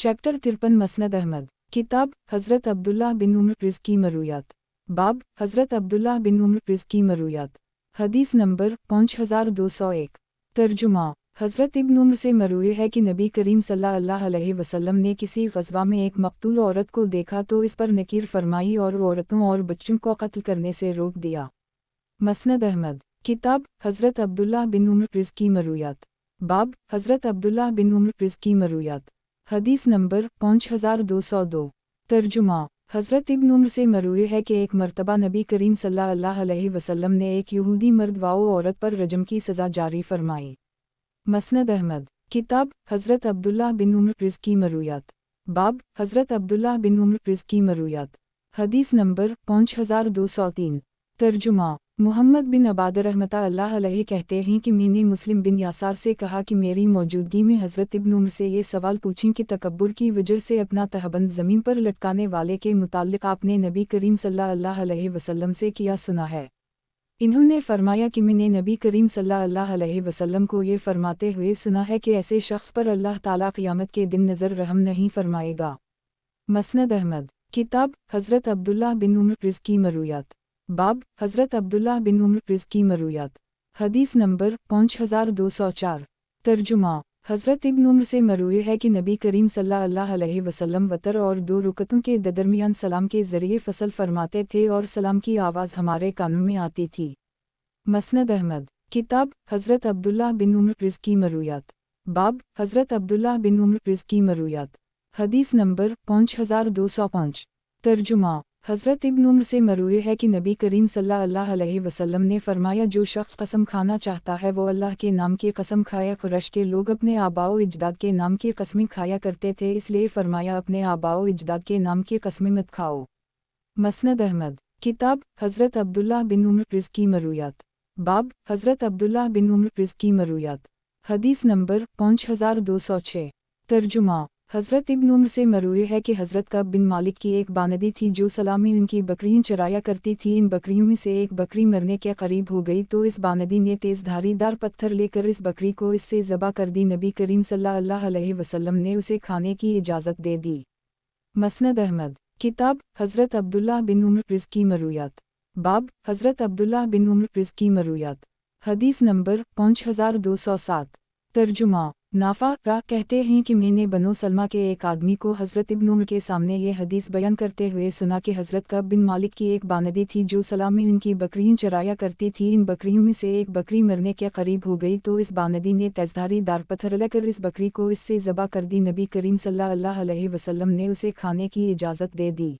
Chapter 53 मसनद Ahmad. किताब हज़रत अब्दुल्लाह बिन उम्र रिज़्की मरूयात। बाब हज़रत अब्दुल्लाह बिन उम्र रिज़्की मरूयात। हदीस नंबर 5201। तर्जुमा। हज़रत इब्न उम्र से मरूए है कि नबी करीम सल्लल्लाहु अलैहि वसल्लम ने किसी ग़ज़वा में एक मक़तूल औरत को देखा तो इस पर नकीर फरमाई और औरतों और बच्चों को कत्ल करने से रोक दिया। मसनद अहमद। किताब हज़रत अब्दुल्लाह बिन उम्र रिज़्की मरूयात। बाब हज़रत अब्दुल्लाह बिन उम्र रिज़्की मरूयात। हदीस नंबर 5202। तर्जुमा। हज़रत इब्न उम्र से मरूए है कि एक मरतबा नबी करीम सल्लल्लाहु अलैहि वसल्लम ने एक यहूदी मर्द व औरत पर रजम की सज़ा जारी फरमाई। मसनद अहमद। किताब हज़रत अब्दुल्लाह बिन उम्र रिज़्की मरूयात। बाब हज़रत अब्दुल्लाह बिन उम्र रिज़्की मरूयात। हदीस नंबर 5203। तर्जुमा। मुहम्मद बिन अबाद रहमतुल्लाह अलैहि कहते हैं कि मैंने मुस्लिम बिन यासार से कहा कि मेरी मौजूदगी में हज़रत इब्न उम्र से ये सवाल पूछें कि तकब्बुर की वजह से अपना तहबंद ज़मीन पर लटकाने वाले के मुताल्लिक़ आपने नबी करीम सल्लल्लाहु अलैहि वसल्लम से क्या सुना है। इन्होंने फरमाया कि मैंने नबी करीम सल्लल्लाहु अलैहि वसल्लम को ये फरमाते हुए सुना है कि ऐसे शख्स पर अल्लाह ताला क़यामत के दिन नज़र रहम नहीं फरमाएगा। मसनद अहमद। किताब हज़रत अब्दुल्लाह बिन उम्र रिज़्की मरूयात। बाब हज़रत अब्दुल्लाह बिन उम्र रिज़्की मरूयात। हदीस नंबर 5204। तर्जुमा। हज़रत इब्न उम्र से मरूए है कि नबी करीम सल्लल्लाहु अलैहि वसल्लम वतर और दो रुकतों के दरमियान सलाम के ज़रिए फ़सल फरमाते थे और सलाम की आवाज़ हमारे कानों में आती थी। मसनद अहमद। किताब हज़रत अब्दुल्लाह बिन उम्र रिज़्की मरूयात। बाब हज़रत अब्दुल्लाह बिन उम्र रिज़्की मरूयात। हदीस नंबर 5205। तर्जुमा। हज़रत इब्न उम्र से मरूए है कि नबी करीम सल्लल्लाहु अलैहि वसल्लम ने फरमाया जो शख्स कसम खाना चाहता है वो अल्लाह के नाम की कसम खाया। कुरैश के लोग अपने आबाओ इजदाद के नाम की कस्में खाया करते थे, इसलिए फरमाया अपने आबाओ इजदाद के नाम की कस्में मत खाओ। मसनद अहमद। किताब हज़रत अब्दुल्लाह बिन उम्र रिज़्की मरूयात। बाब हज़रत अब्दुल्लाह बिन उम्र रिज़्की मरूयात। हदीस नंबर 5206। तर्जुमा। हज़रत इब्न उम्र से मरूए है कि हज़रत कब बिन मालिक की एक बानदी थी जो सलाम में उनकी बकरियां चराया करती थी। इन बकरियों में से एक बकरी मरने के करीब हो गई तो इस बानदी ने तेज़ धारीदार पत्थर लेकर इस बकरी को इससे ज़बा कर दी। नबी करीम सल्लल्लाहु अलैहि वसल्लम ने उसे खाने की इजाज़त दे दी। मसनद अहमद। किताब हज़रत अब्दुल्लाह बिन उम्र रिज़्की मरूयात। बाब हज़रत अब्दुल्लाह बिन उम्र रिज़्की मरूयात। हदीस नंबर 5207। तर्जुमा। नाफा रा कहते हैं कि मैंने बनो सलमा के एक आदमी को हज़रत इब्न उम्र के सामने ये हदीस बयान करते हुए सुना कि हज़रत कब बिन मालिक की एक बानदी थी जो सलाम में उनकी बकरियां चराया करती थी। इन बकरियों में से एक बकरी मरने के करीब हो गई तो इस बानदी ने तेज़धारी दार पत्थर लेकर इस बकरी को इससे ज़बा कर दी। नबी करीम सल्लल्लाहु अलैहि वसल्लम ने उसे खाने की इजाज़त दे दी।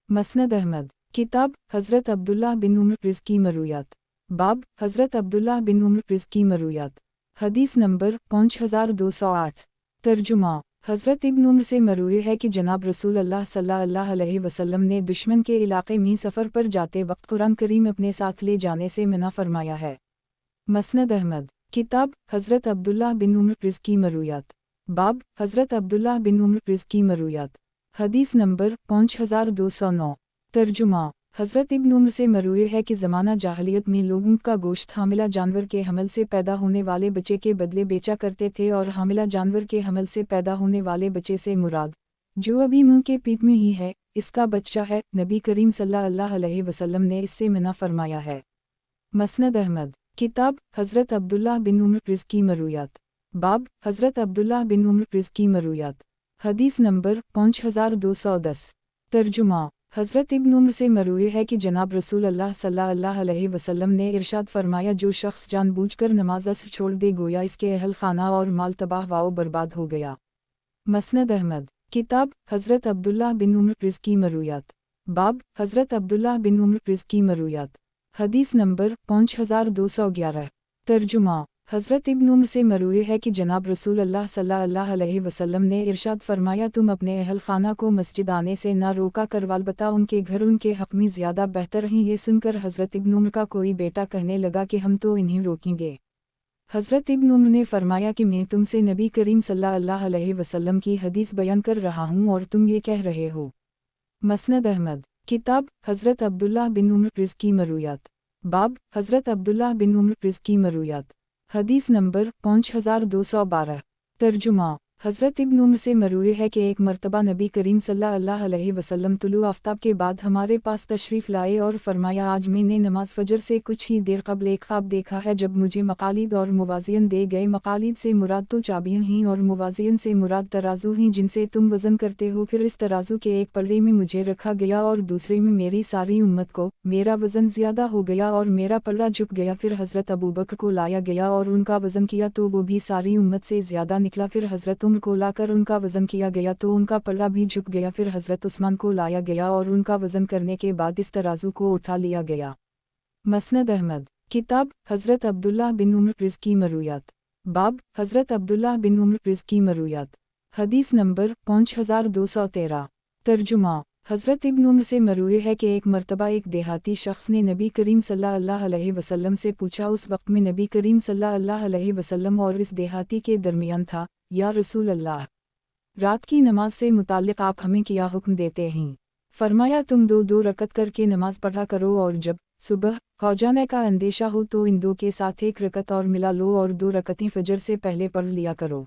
मसनद अहमद। किताब हज़रत अब्दुल्लाह बिन उम्र रिज़्की मरूयात। बाब हज़रत अब्दुल्लाह बिन उम्र रिज़्की मरूयात। हदीस नंबर 5208। तर्जुमा। हज़रत इब्न उम्र से मरूए है कि जनाब रसूल अल्लाह सल्लल्लाहु अलैहि वसल्लम ने दुश्मन के इलाके में सफ़र पर जाते वक्त कुरान करीम अपने साथ ले जाने से मना फरमाया है। मसनद अहमद। किताब हज़रत अब्दुल्लाह बिन उम्र रिज़्की मरूयात। बाब हज़रत अब्दुल्लाह बिन उम्र रिज़्की मरूयात। हदीस नंबर 5209। तर्जुमा। हज़रत इब्न उम्र से मरूए है कि ज़माना जाहलियत में लोगों का गोश्त हामिला जानवर के हमल से पैदा होने वाले बच्चे के बदले बेचा करते थे और हामिला जानवर के हमल से पैदा होने वाले बच्चे से मुराद जो अभी मुंह के पेट में ही है इसका बच्चा है। नबी करीम सल्लल्लाहु अलैहि वसल्लम ने इससे मना फरमाया है। मसनद अहमद। किताब हज़रत अब्दुल्लाह बिन उम्र रिज़्की मरूयात। बाब हज़रत अब्दुल्लाह बिन उम्र रिज़्की मरूयात। हदीस नंबर 5210। तर्जुमा। हज़रत इब्न उम्र से मरूए है कि जनाब रसूल अल्लाह सल्लल्लाहु अलैहि वसल्लम ने इरशाद फरमाया जो शख्स जानबूझकर नमाज़ छोड़ दे गोया इसके अहल खाना और माल तबाह व बर्बाद हो गया। मसनद अहमद। किताब हज़रत अब्दुल्लाह बिन उम्र रिज़्की मरूयात। बाब हज़रत अब्दुल्लाह बिन उम्र रिज़्की मरूयात। हदीस नंबर 5211। तर्जुमा। हज़रत इब्न उम्र से मरूए है कि जनाब रसूल अल्लाह सल्लल्लाहु अलैहि वसल्लम ने इरशाद फरमाया तुम अपने अहल खाना को मस्जिद आने से ना रोका कर अलबत्ता उनके घर उनके हक़ में ज़्यादा बेहतर हैं। ये सुनकर हज़रत इब्न उम्र का कोई बेटा कहने लगा कि हम तो इन्हें रोकेंगे। हज़रत इब्न उम्र ने फरमाया कि मैं तुमसे नबी करीम सल्लल्लाहु अलैहि वसल्लम की हदीस बयान कर रहा हूँ और तुम ये कह रहे हो। मसनद अहमद। किताब हज़रत अब्दुल्लाह बिन उम्र रिज़्की मरूयात। बाब हज़रत अब्दुल्लाह बिन उम्र रिज़्की मरूयात। हदीस नंबर 5212। तर्जुमा। हज़रत इब्न उम्र से मरूए है कि एक मर्तबा नबी करीम सल्लल्लाहु अलैहि वसल्लम तुलू आफ्ताब के बाद हमारे पास तशरीफ़ लाए और फरमाया, आज मैंने नमाज फ़जर से कुछ ही देर कबल एक ख्वाब देखा है जब मुझे मकालिद और मुवाज़ियन दे गए। मकालिद से मुराद तो चाबियाँ हैं और मुवाज़ियन से मुराद तराजू हैं जिनसे तुम वज़न करते हो। फिर इस तराजू के एक पल्ले में मुझे रखा गया और दूसरे में मेरी सारी उम्मत को। मेरा वज़न ज़्यादा हो गया और मेरा पल्ला झुक गया। फिर हज़रत अबू बकर को लाया गया और उनका वज़न किया तो वो भी सारी उम्मत से ज़्यादा निकला। फिर हज़रत उमर को लाकर उनका वज़न किया गया तो उनका पल्ला भी झुक गया। फिर हज़रत उस्मान को लाया गया और उनका वज़न करने के बाद इस तराजू को उठा लिया गया। मसनद अहमद। किताब हज़रत अब्दुल्लाह बिन उमर रिज़ की मरूयात। बाब हज़रत अब्दुल्लाह बिन उमर रिज़ की मरूयात। हदीस नंबर 5213। तर्जुमा। हज़रत इब्न उमर से मरूए है कि एक मर्तबा एक देहाती शख्स ने नबी करीम सल्लल्लाहु अलैहि वसल्लम से पूछा। उस वक्त में नबी करीम सल्लल्लाहु अलैहि वसल्लम और इस देहाती के दरमियान था, या रसूल अल्लाह, रात की नमाज से मुताल्लिक़ आप हमें क्या हुक्म देते हैं? फरमाया, तुम दो दो रकत करके नमाज पढ़ा करो और जब सुबह हो जाने का अंदेशा हो तो इन दो के साथ एक रकत और मिला लो और दो रकतें फजर से पहले पढ़ लिया करो।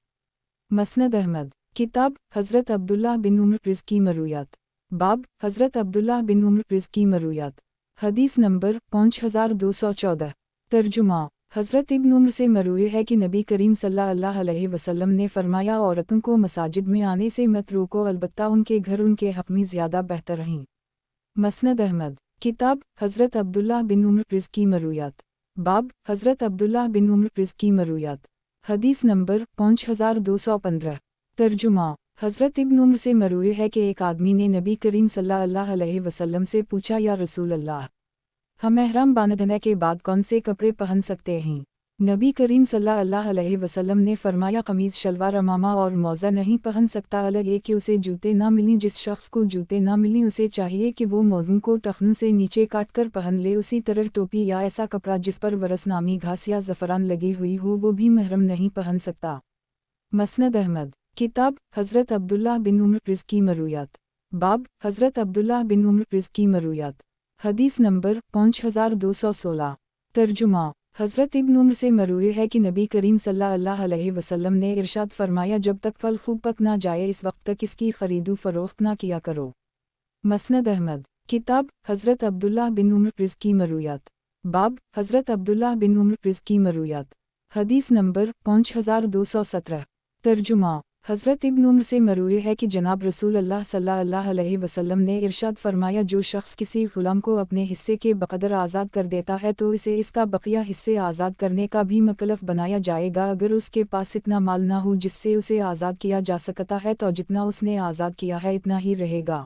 मसनद अहमद। किताब हज़रत अब्दुल्लाह बिन उमर रिज़ की मरूयात। बाब हज़रत अब्दुल्लाह बिन उमर रिज़ की मरूयात। हदीस नंबर 5214। तर्जुमा। हज़रत इब्न उमर से मरूए है कि नबी करीम सल्लल्लाहु अलैहि वसल्लम ने फरमाया, औरतों को मसाजिद में आने से मत रोको, अलबत्ता उनके घर उनके हक़ में ज़्यादा बेहतर हैं। मसनद अहमद। किताब हज़रत अब्दुल्लाह बिन उमर रिज़ की मरूयात। बाब हज़रत अब्दुल्लाह बिन उमर रिज़ की मरूयात। हदीस नंबर 5215। तर्जुमा। हज़रत इब्न उमर से मरूए है कि एक आदमी ने नबी करीम सल्लल्लाहु अलैहि वसल्लम से पूछा, या रसूल अल्लाह, हम एहराम बांधने के बाद कौन से कपड़े पहन सकते हैं? नबी करीम सल्लल्लाहु अलैहि वसल्लम ने फरमाया, कमीज़ शलवार अमामा और मौज़ा नहीं पहन सकता, अलग ये कि उसे जूते ना मिलें। जिस शख्स को जूते ना मिलें उसे चाहिए कि वो मौज़ों को टखनों से नीचे काट कर पहन ले। उसी तरह टोपी या ऐसा कपड़ा जिस पर वरस नामी घास या ज़फ़रान लगी हुई हो वो भी महरम नहीं पहन सकता। मसनद अहमद। किताब हज़रत अब्दुल्लाह बिन उमर रिज़ की मरूयात। बाब हज़रत अब्दुल्लाह बिन उमर रिज़ की मरूयात। हदीस नंबर 5216। तर्जुमा। हज़रत इब्न उमर से मरूए है कि नबी करीम सल्लल्लाहु अलैहि वसल्लम ने इरशाद फरमाया, जब तक फल खूब पक ना जाए इस वक्त तक इसकी खरीदो फरोख्त ना किया करो। मसनद अहमद। किताब हज़रत अब्दुल्लाह बिन उमर रिज़ की मरूयात। बाब हज़रत अब्दुल्लाह बिन उमर रिज़ की मरूयात। हदीस नंबर 5217। तर्जुमा। हज़रत इब्न उमर से मरूए है कि जनाब रसूल अल्लाह सल्लल्लाहु अलैहि वसल्लम ने इरशाद फरमाया, जो शख्स किसी ग़ुलाम को अपने हिस्से के बक़दर आज़ाद कर देता है तो इसे इसका बक़िया हिस्से आज़ाद करने का भी मुकल्लफ़ बनाया जाएगा। अगर उसके पास इतना माल ना हो जिससे उसे आज़ाद किया जा सकता है तो जितना उसने आज़ाद किया है इतना ही रहेगा।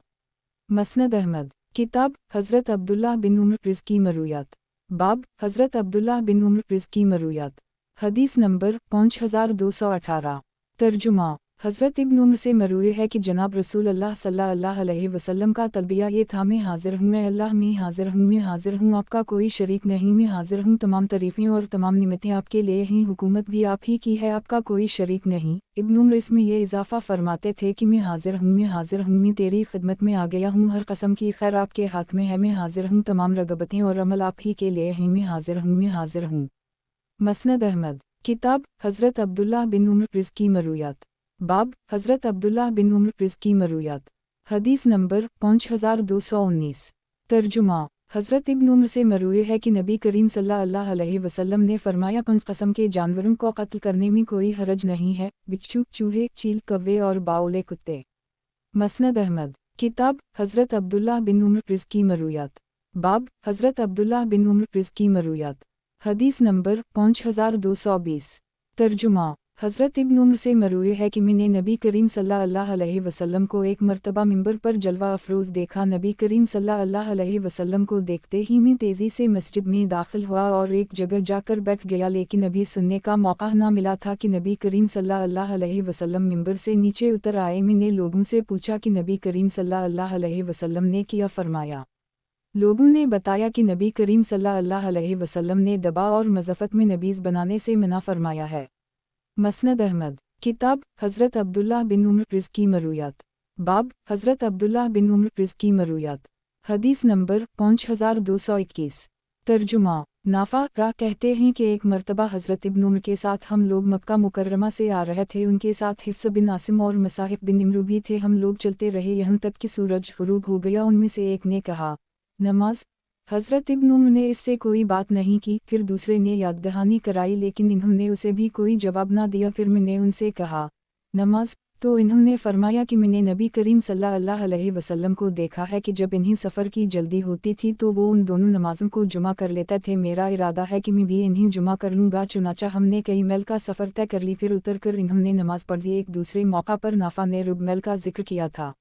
मसनद अहमद। किताब हज़रत अब्दुल्लाह बिन उमर रिज़ की मरूयात। बाब हज़रत अब्दुल्लाह बिन उमर रिज़ की मरूयात। हदीस नंबर 5218। तर्जुमा। हज़रत इब्न उमर से मरूए है कि जनाब रसूल अल्लाह सल्लल्लाहु अलैहि वसल्लम का तलबिया ये था, मैं हाज़िर हूँ, मैं अल्लाह में हाज़िर हूँ, मैं हाज़िर हूँ, आपका कोई शरीक नहीं, मैं हाज़िर हूँ, तमाम तारीफ़ें और तमाम निमतें आपके लिए हैं, हुकूमत भी आप ही की है, आपका कोई शरीक नहीं। इब्न उमर इसमें ये इजाफ़ा फरमाते थे कि मैं हाज़िर हूँ, मैं हाज़िर हूँ, मैं तेरी खिदमत में आ गया हूँ, हर कस्म की खैर आपके हाथ में है, मैं हाज़िर हूँ, तमाम रगबतें और अमल आप ही के लिए हैं, मैं हाज़िर हूँ, मैं हाज़िर हूँ। मसनद अहमद। किताब हज़रत अब्दुल्लाह बिन उमर रिज़ की मरूयात। बाब हज़रत अब्दुल्लाह बिन उमर रिज़ की मरूयात। हदीस नंबर 5219। तर्जुमा। हज़रत इब्न उमर से मरूए है कि नबी करीम सल्लल्लाहु अलैहि वसल्लम ने फरमाया, 5 कस्म के जानवरों को कत्ल करने में कोई हरज नहीं है, बिच्छू, चूहे, चील, कव्वे और बाउले कुत्ते। मसनद अहमद। किताब हज़रत अब्दुल्लाह बिन उमर रिज़ की मरूयात। बाब हज़रत अब्दुल्लाह बिन उमर रिज़ की मरूयात। हदीस नंबर 5220। तर्जुमा। हज़रत इब्न उमर से मरूए है कि मैंने नबी करीम सल्लल्लाहु अलैहि वसल्लम को एक मर्तबा मिंबर पर जलवा अफरोज़ देखा। नबी करीम सल्लल्लाहु अलैहि वसल्लम को देखते ही मैं तेज़ी से मस्जिद में दाखिल हुआ और एक जगह जाकर बैठ गया, लेकिन अभी सुनने का मौका ना मिला था कि नबी करीम सल्लल्लाहु अलैहि वसल्लम मिंबर से नीचे उतर आए। मैंने लोगों से पूछा कि नबी करीम सल्लल्लाहु अलैहि वसल्लम ने क्या फरमाया। लोगों ने बताया कि नबी करीम सल्लल्लाहु अलैहि वसल्लम ने दबा और मज़फ़त में नबीज़ बनाने से मना फरमाया है। मसनद अहमद। किताब हज़रत अब्दुल्लाह बिन उमर रिज़ की मरूयात। बाब हज़रत अब्दुल्लाह बिन उमर रिज़ की मरूयात। हदीस नंबर 5221। तर्जुमा। नाफा रा कहते हैं कि एक मर्तबा हज़रत इब्न उमर के साथ हम लोग मक्का मुकर्रमा से आ रहे थे। उनके साथ हिफ्स बिन आसिम और मसाहिब बिन इमरू भी थे। हम लोग चलते रहे यहाँ तक कि सूरज ग़ुरूब हो गया। उनमें से एक ने कहा, नमाज। हज़रत इब्न उमर ने इससे कोई बात नहीं की। फिर दूसरे ने याद दहानी कराई, लेकिन इन्होंने उसे भी कोई जवाब ना दिया। फिर मैंने उनसे कहा, नमाज। तो इन्होंने फरमाया कि मैंने नबी करीम सल्लल्लाहु अलैहि वसल्लम को देखा है कि जब इन्हीं सफ़र की जल्दी होती थी तो वो उन दोनों नमाज़ों को जुमा कर लेते थे। मेरा इरादा है कि मैं भी इन्हीं जुमा कर लूँगा। चुनाचा हमने कई मील का सफ़र तय कर ली। फिर उतर कर इन्होंने नमाज़ पढ़ ली। एक दूसरे मौका पर नाफा ने रुब मील का जिक्र किया था।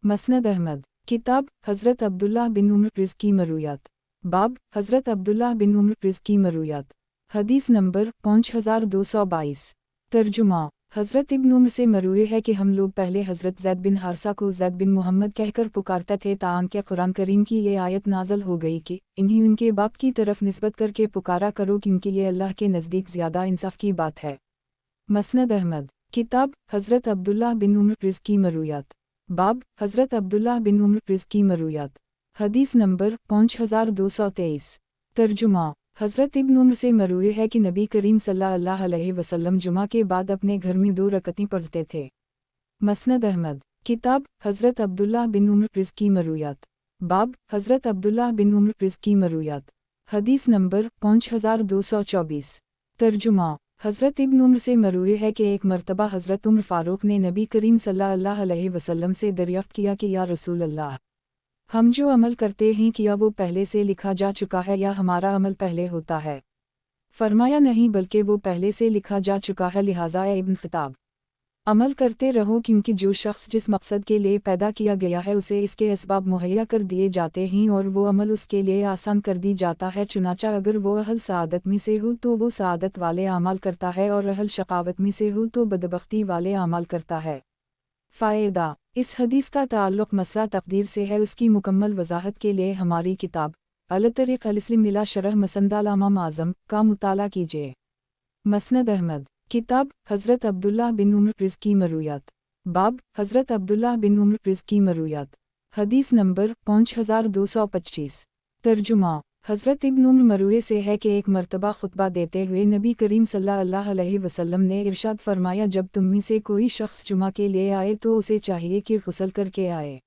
मसनद अहमद किताब हज़रत अब्दुल्लाह बिन उमर रिज़ की मरूयात। बाब हज़रत अब्दुल्लाह बिन उमर रिज़ की मरूयात। हदीस नंबर 5222। तर्जुमा हज़रत इब्न उमर से मरूए है कि हम लोग पहले हज़रत ज़ैद बिन हारसा को ज़ैद बिन मोहम्मद कहकर पुकारते थे, तान के कुरान करीम की ये आयत नाज़ल हो गई कि इन्हीं उनके बाप की तरफ निस्बत करके पुकारा करो, क्योंकि ये अल्लाह के नज़दीक ज़्यादा इंसाफ की बात है। मसनद अहमद किताब हज़रत अब्दुल्लाह बिन उमर रिज़ की मरूयात। बाब हज़रत अब्दुल्लाह बिन उमर रिज़ की मरूयात। हदीस नंबर 5223। तर्जुमा हज़रत इब्न उमर से मरूए है कि नबी करीम सल्लल्लाहु अलैहि वसल्लम जुमा के बाद अपने घर में 2 रकअतें पढ़ते थे। मसनद अहमद किताब हज़रत अब्दुल्लाह बिन उमर रिज़ की मरूयात। बाब हज़रत अब्दुल्लाह बिन उमर रिज़ की मरूयात। हदीस नंबर 5224। तर्जुमा हज़रत इब्न उमर से मरूए है कि एक मर्तबा हज़रत उमर फ़ारूक ने नबी करीम सल्लल्लाहु अलैहि वसल्लम से दरियाफ़्त किया कि या रसूल अल्लाह, हम जो अमल करते हैं क्या वो पहले से लिखा जा चुका है या हमारा अमल पहले होता है? फरमाया, नहीं, बल्कि वो पहले से लिखा जा चुका है, लिहाजा इब्न ख़िताब अमल करते रहो, क्योंकि जो शख्स जिस मकसद के लिए पैदा किया गया है उसे इसके असबाब मुहैया कर दिए जाते हैं और वो अमल उसके लिए आसान कर दी जाता है। चुनाचा अगर वो अहल सआदत में से हो तो वो सआदत वाले अमाल करता है और अहल शकावत में से हो तो बदबख्ती वाले अमाल करता है। फ़ायदा इस हदीस का ताल्लुक़ मसला तक़दीर से है। उसकी मुकम्मल वजाहत के लिए हमारी किताब अल-तरीक़ अल-इस्लाम मिला शरह मसंद इमाम आज़म का मुताला कीजिए। मसनद अहमद किताब हज़रत अब्दुल्लाह बिन उमर रिज़ की मरूयात। बाब हज़रत अब्दुल्लाह बिन उमर रिज़ की मरूयात। हदीस नंबर 5225। तर्जुमा हज़रत इब्न उमर मरूए से है कि एक मर्तबा खुतबा देते हुए नबी करीम सल्लल्लाहु अलैहि वसल्लम ने इरशाद फरमाया, जब तुम में से कोई शख्स जुमा के लिए आए तो उसे चाहिए कि गुस्ल करके आए।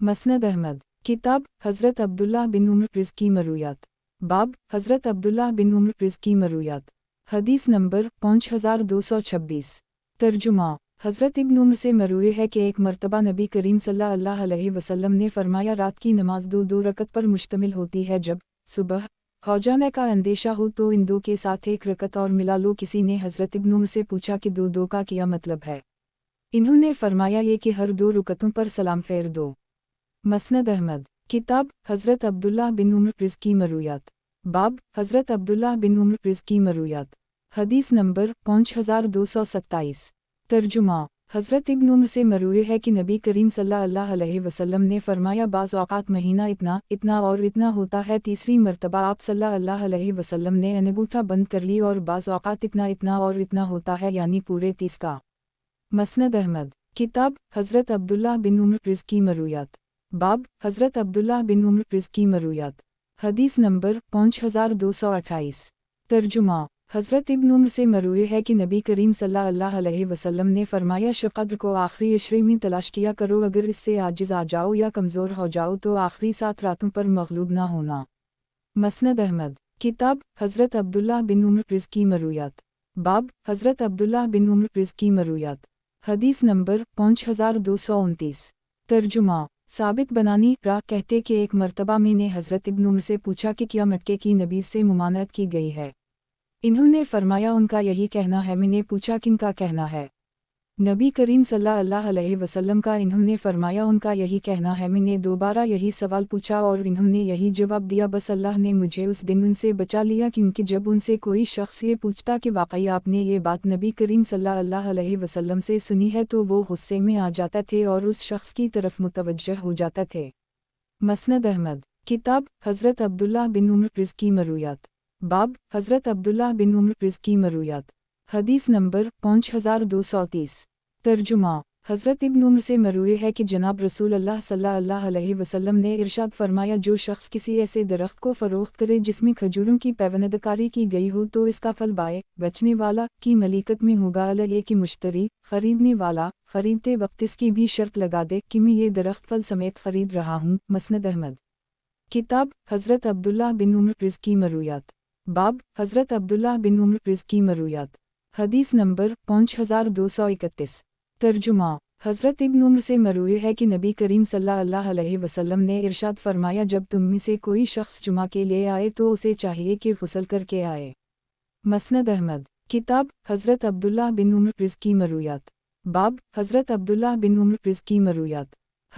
मसनद अहमद किताब हज़रत अब्दुल्लाह बिन उमर रिज़ की मरूयात। बाब हज़रत अब्दुल्लाह बिन उमर रिज़ की मरूयात। हदीस नंबर 5226। तर्जुमा हज़रत इब्न उमर से मरूए है कि एक मर्तबा नबी करीम सल्लल्लाहु अलैहि वसल्लम ने फरमाया, रात की नमाज 2 रकत पर मुश्तमिल होती है। जब सुबह हो जाने का अंदेशा हो तो इन 2 के साथ 1 रकत और मिला लो। किसी ने हज़रत इब्न उमर से पूछा कि 2 का क्या मतलब है? इन्होंने फरमाया ये कि हर 2 रुकतों पर सलाम फेर दो। मसनद अहमद किताब हज़रत अब्दुल्लाह बिन उमर रिज़ की मरूयात। बाब हज़रत अब्दुल्लाह बिन उमर रिज़ की मरूयात। हदीस नंबर 5227। तर्जुमा हज़रत इब्न उमर से मरूए है कि नबी करीम सल्लल्लाहु अलैहि वसल्लम ने फरमाया, बाज़ औक़ात महीना इतना इतना और इतना होता है। तीसरी मर्तबा आप सल्लल्लाहु अलैहि वसल्लम ने अंगूठा बंद कर ली और बाज़ औक़ात इतना इतना और इतना होता है, यानी पूरे 30 का। मसनद अहमद किताब हज़रत अब्दुल्लाह बिन उमर रिज़ की मरूयात। बाब हज़रत अब्दुल्लाह बिन उमर रिज़ की मरूयात। हदीस नंबर 5228। तर्जुमा हज़रत इब्न उमर से मरूए है कि नबी करीम सल्लल्लाहु अलैहि वसल्लम ने फरमाया, शक़द्र को आखिरी अशरे में तलाश किया करो, अगर इससे आजिज़ आ जाओ या कमज़ोर हो जाओ तो आखिरी 7 रातों पर मग़लूब ना होना। मसनद अहमद किताब हज़रत अब्दुल्लाह बिन उमर रिज़ की मरूयात। बाब हज़रत अब्दुल्लाह बिन उमर रिज़ की मरूयात। हदीस नंबर 5229। तर्जुमा साबित बनानी रा कहते कि एक मर्तबा मैंने हज़रत इब्न उमर से पूछा कि क्या मटके की नबीज़ से मुमानत की गई है? इन्होंने फरमाया, उनका यही कहना है। मैंने पूछा, किनका कहना है? नबी करीम सल्लल्लाहु अलैहि वसल्लम का। इन्होंने फरमाया, उनका यही कहना है। मैंने दोबारा यही सवाल पूछा और इन्होंने यही जवाब दिया। बस अल्लाह ने मुझे उस दिन उनसे बचा लिया, क्योंकि जब उनसे कोई शख्स ये पूछता कि वाकई आपने ये बात नबी करीम सल्लल्लाहु अलैहि वसल्लम से सुनी है तो वो गुस्से में आ जाते थे और उस शख्स की तरफ मुतवज्जह हो जाते थे। मसनद अहमद किताब हज़रत अब्दुल्लाह बिन उमर रिज़ की मरूयात। बाब हज़रत अब्दुल्लाह बिन उमर रिज़ की मरूयात। हदीस नंबर 5230। तर्जुमा حضرت ابن عمر سے مروی ہے کہ جناب رسول اللہ صلی اللہ علیہ وسلم نے ارشاد فرمایا، جو شخص کسی ایسے درخت کو فروخت کرے جس میں کھجوروں کی پیوندکاری کی گئی ہو تو اس کا پھل بائے بیچنے والا کی ملکیت میں ہوگا، یہ کہ مشتری خریدنے والا خریدتے وقت اس کی بھی شرط لگا دے کہ میں یہ درخت پھل سمیت خرید رہا ہوں۔ مسند احمد۔ کتاب حضرت عبداللہ بن عمر رض کی مرویات۔ باب حضرت عبداللہ بن عمر رض کی مرویات۔ حدیث نمبر 5231۔ ترجمہ۔ حضرت ابن عمر سے مروی ہے کہ نبی کریم صلی اللہ علیہ وسلم نے ارشاد فرمایا، جب تم میں سے کوئی شخص جمعہ کے لیے آئے تو اسے چاہیے کہ غسل کر کے آئے۔ مسند احمد۔ کتاب حضرت عبداللہ بن عمر رض کی مرویات۔ باب حضرت عبداللہ بن عمر رض کی مرویات۔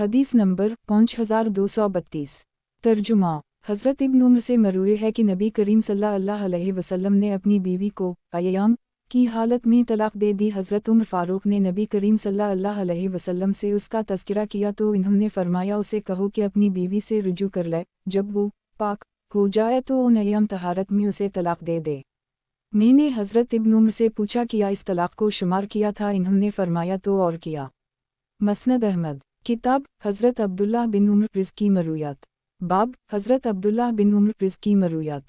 حدیث نمبر 5232۔ ترجمہ۔ حضرت ابن عمر سے مروی ہے کہ نبی کریم صلی اللہ علیہ وسلم نے اپنی بیوی کو ایام کی حالت میں طلاق دے دی۔ حضرت عمر فاروق نے نبی کریم صلی اللہ علیہ وسلم سے اس کا تذکرہ کیا تو انہوں نے فرمایا، اسے کہو کہ اپنی بیوی سے رجوع کر لے، جب وہ پاک ہو جائے تو ان ایام طہارت میں اسے طلاق دے دے۔ میں نے حضرت ابن عمر سے پوچھا کیا اس طلاق کو شمار کیا تھا؟ انہوں نے فرمایا تو اور کیا۔ مسند احمد۔ کتاب حضرت عبداللہ بن عمر رض کی مرویات۔ باب حضرت عبداللہ بن عمر رض کی مرویات۔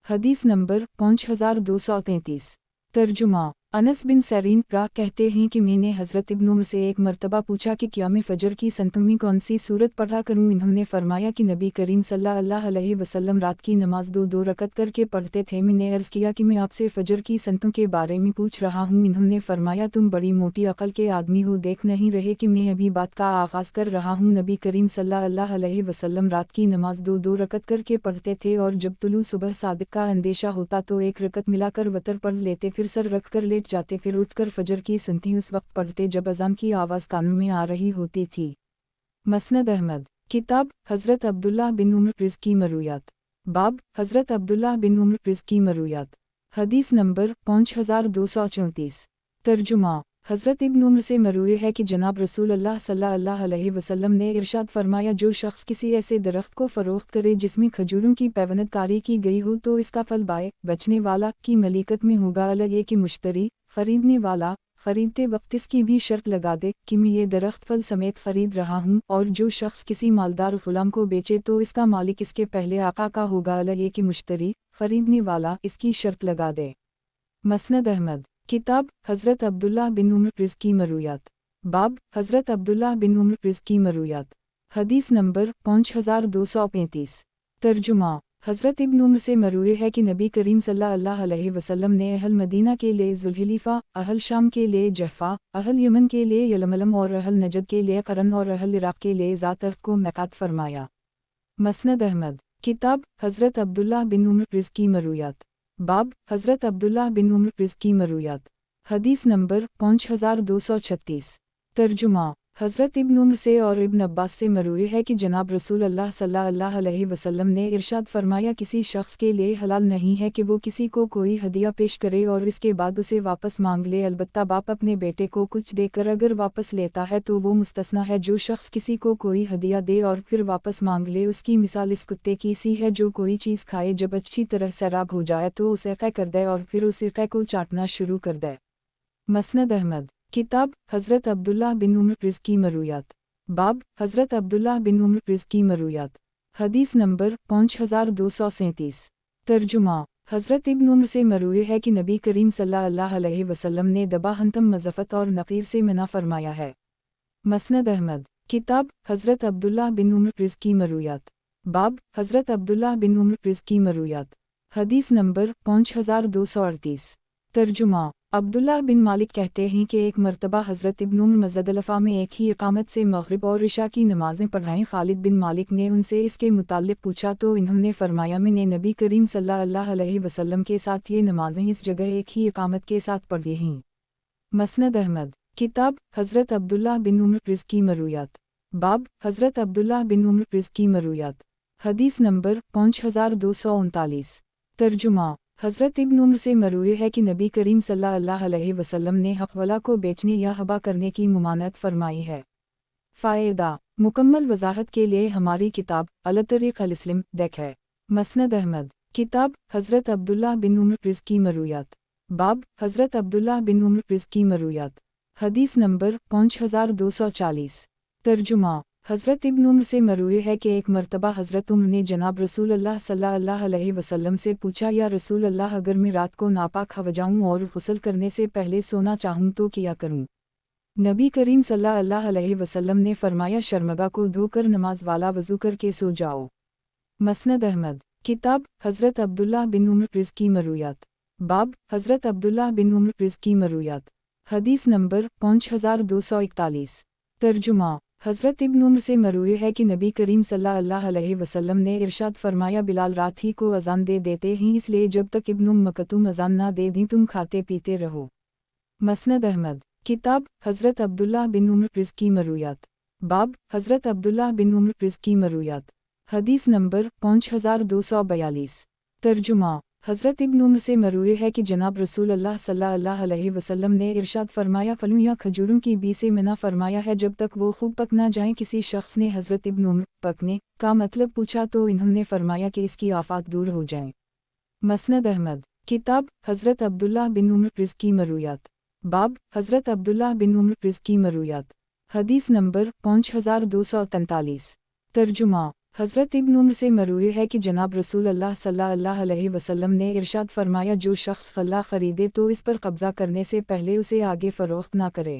حدیث نمبر 5233۔ ترجمہ۔ انس بن سیرین کہتے ہیں کہ میں نے حضرت ابن عمر سے ایک مرتبہ پوچھا کہ کیا میں فجر کی سنتوں میں کون سی سورت پڑھا کروں؟ انہوں نے فرمایا کہ نبی کریم صلی اللہ علیہ وسلم رات کی نماز دو رکعت کر کے پڑھتے تھے۔ میں نے عرض کیا کہ میں آپ سے فجر کی سنتوں کے بارے میں پوچھ رہا ہوں۔ انہوں نے فرمایا، تم بڑی موٹی عقل کے آدمی ہو، دیکھ نہیں رہے کہ میں ابھی بات کا آغاز کر رہا ہوں؟ نبی کریم صلی اللہ علیہ وسلم رات کی نماز دو رکعت کر کے پڑھتے تھے، اور جب طلوع صبح صادق کا اندیشہ ہوتا تو ایک رکعت ملا کر وتر پڑھ لیتے، پھر سر رکھ کر لیٹ جاتے، پھر اٹھ کر فجر کی سنتیں اس وقت پڑھتے جب اذان کی آواز کانوں میں آ رہی ہوتی تھی۔ مسند احمد۔ کتاب حضرت عبداللہ بن عمر رض کی مرویات۔ باب حضرت عبداللہ بن عمر رض کی مرویات۔ حدیث نمبر 5234۔ ترجمہ۔ حضرت ابن عمر سے مروی ہے کہ جناب رسول اللہ صلی اللہ علیہ وسلم نے ارشاد فرمایا، جو شخص کسی ایسے درخت کو فروخت کرے جس میں کھجوروں کی پیوندکاری کی گئی ہو تو اس کا پھل بائے بیچنے والا کی ملکیت میں ہوگا، یہ کہ مشتری خریدنے والا خریدتے وقت اس کی بھی شرط لگا دے کہ میں یہ درخت پھل سمیت خرید رہا ہوں، اور جو شخص کسی مالدار غلام کو بیچے تو اس کا مالک اس کے پہلے آقا کا ہوگا، یہ کہ مشتری خریدنے والا اس کی شرط لگا دے۔ مسند احمد۔ کتاب حضرت عبداللہ بن عمر رض کی مرویات۔ باب حضرت عبداللہ بن عمر رض کی مرویات۔ حدیث نمبر 5235۔ ترجمہ۔ حضرت ابن عمر سے مروی ہے کہ نبی کریم صلی اللہ علیہ وسلم نے اہل مدینہ کے لیے ذوالحلیفہ، اہل شام کے لیے جحفہ، اہل یمن کے لیے یلملم اور اہل نجد کے لیے قرن اور اہل عراق کے لیے ذات عرق کو میقات فرمایا۔ مسند احمد۔ کتاب حضرت عبداللہ بن عمر رض کی مرویات۔ باب حضرت عبداللہ بن عمر رض کی مرویات۔ حدیث نمبر 5236۔ ترجمہ۔ حضرت ابن عمر سے اور ابن عباس سے مروی ہے کہ جناب رسول اللہ صلی اللہ علیہ وسلم نے ارشاد فرمایا، کسی شخص کے لیے حلال نہیں ہے کہ وہ کسی کو کوئی ہدیہ پیش کرے اور اس کے بعد اسے واپس مانگ لے، البتہ باپ اپنے بیٹے کو کچھ دے کر اگر واپس لیتا ہے تو وہ مستثنیٰ ہے۔ جو شخص کسی کو کوئی ہدیہ دے اور پھر واپس مانگ لے، اس کی مثال اس کتے کی سی ہے جو کوئی چیز کھائے، جب اچھی طرح سیراب ہو جائے تو اسے قے کر دے اور پھر اس قے کو چاٹنا شروع کر دے۔ مسند احمد۔ کتاب حضرت عبداللہ بن عمر رض کی مرویات۔ باب حضرت عبداللہ بن عمر رض کی مرویات۔ حدیث نمبر 5237۔ ترجمہ۔ حضرت ابن عمر سے مروی ہے کہ نبی کریم صلی اللہ علیہ وسلم نے دبا، حنتم، مزفت اور نقیر سے منع فرمایا ہے۔ مسند احمد۔ کتاب حضرت عبداللہ بن عمر رض کی مرویات۔ باب حضرت عبداللہ بن عمر رض کی مرویات۔ حدیث نمبر 5238۔ ترجمہ۔ عبداللہ بن مالک کہتے ہیں کہ ایک مرتبہ حضرت ابن عمر مسجد الفا میں ایک ہی اقامت سے مغرب اور عشاء کی نمازیں پڑھائیں۔ خالد بن مالک نے ان سے اس کے متعلق پوچھا تو انہوں نے فرمایا، میں نے نبی کریم صلی اللہ علیہ وسلم کے ساتھ یہ نمازیں اس جگہ ایک ہی اقامت کے ساتھ پڑھی ہیں۔ مسند احمد۔ کتاب حضرت عبداللہ بن عمر رض کی مرویات۔ باب حضرت عبداللہ بن عمر رض کی مرویات۔ حدیث نمبر 5239۔ ترجمہ۔ حضرت ابن عمر سے مروی ہے کہ نبی کریم صلی اللہ علیہ وسلم نے حق والا کو بیچنے یا ہبا کرنے کی ممانعت فرمائی ہے۔ فائدہ۔ مکمل وضاحت کے لیے ہماری کتاب الطریق الاسلم دیکھیں۔ مسند احمد۔ کتاب حضرت عبداللہ بن عمر رض کی مرویات۔ باب حضرت عبداللہ بن عمر رض کی مرویات۔ حدیث نمبر 5240۔ ترجمہ۔ حضرت ابن عمر سے مروی ہے کہ ایک مرتبہ حضرت عمر نے جناب رسول اللہ صلی اللہ علیہ وسلم سے پوچھا، یا رسول اللہ، اگر میں رات کو ناپاک ہو جاؤں اور غسل کرنے سے پہلے سونا چاہوں تو کیا کروں؟ نبی کریم صلی اللہ علیہ وسلم نے فرمایا، شرمگاہ کو دھو کر نماز والا وضو کر کے سو جاؤ۔ مسند احمد۔ کتاب حضرت عبداللہ بن عمر رض کی مرویات۔ باب حضرت عبداللہ بن عمر رض کی مرویات۔ حدیث نمبر 5241۔ ترجمہ۔ حضرت ابن عمر سے مروی ہے کہ نبی کریم صلی اللہ علیہ وسلم نے ارشاد فرمایا، بلال رات ہی کو اذان دے دیتے ہیں، اس لیے جب تک ابن ام مکتوم اذان نہ دے دیں تم کھاتے پیتے رہو۔ مسند احمد۔ کتاب حضرت عبداللہ بن عمر رض کی مرویات۔ باب حضرت عبداللہ بن عمر رض کی مرویات۔ حدیث نمبر 5242۔ ترجمہ۔ حضرت ابن عمر سے مروی ہے کہ جناب رسول اللہ صلی اللہ علیہ وسلم نے ارشاد فرمایا، پھلوں یا کھجوروں کی بی سے منع فرمایا ہے جب تک وہ خوب پک نہ جائیں۔ کسی شخص نے حضرت ابن عمر پکنے کا مطلب پوچھا تو انہوں نے فرمایا کہ اس کی آفات دور ہو جائیں۔ مسند احمد۔ کتاب حضرت عبداللہ بن عمر رض کی مرویات۔ باب حضرت عبداللہ بن عمر رض کی مرویات۔ حدیث نمبر 5243۔ ترجمہ۔ حضرت ابن عمر سے مروی ہے کہ جناب رسول اللہ صلی اللہ علیہ وسلم نے ارشاد فرمایا، جو شخص غلہ خریدے تو اس پر قبضہ کرنے سے پہلے اسے آگے فروخت نہ کرے۔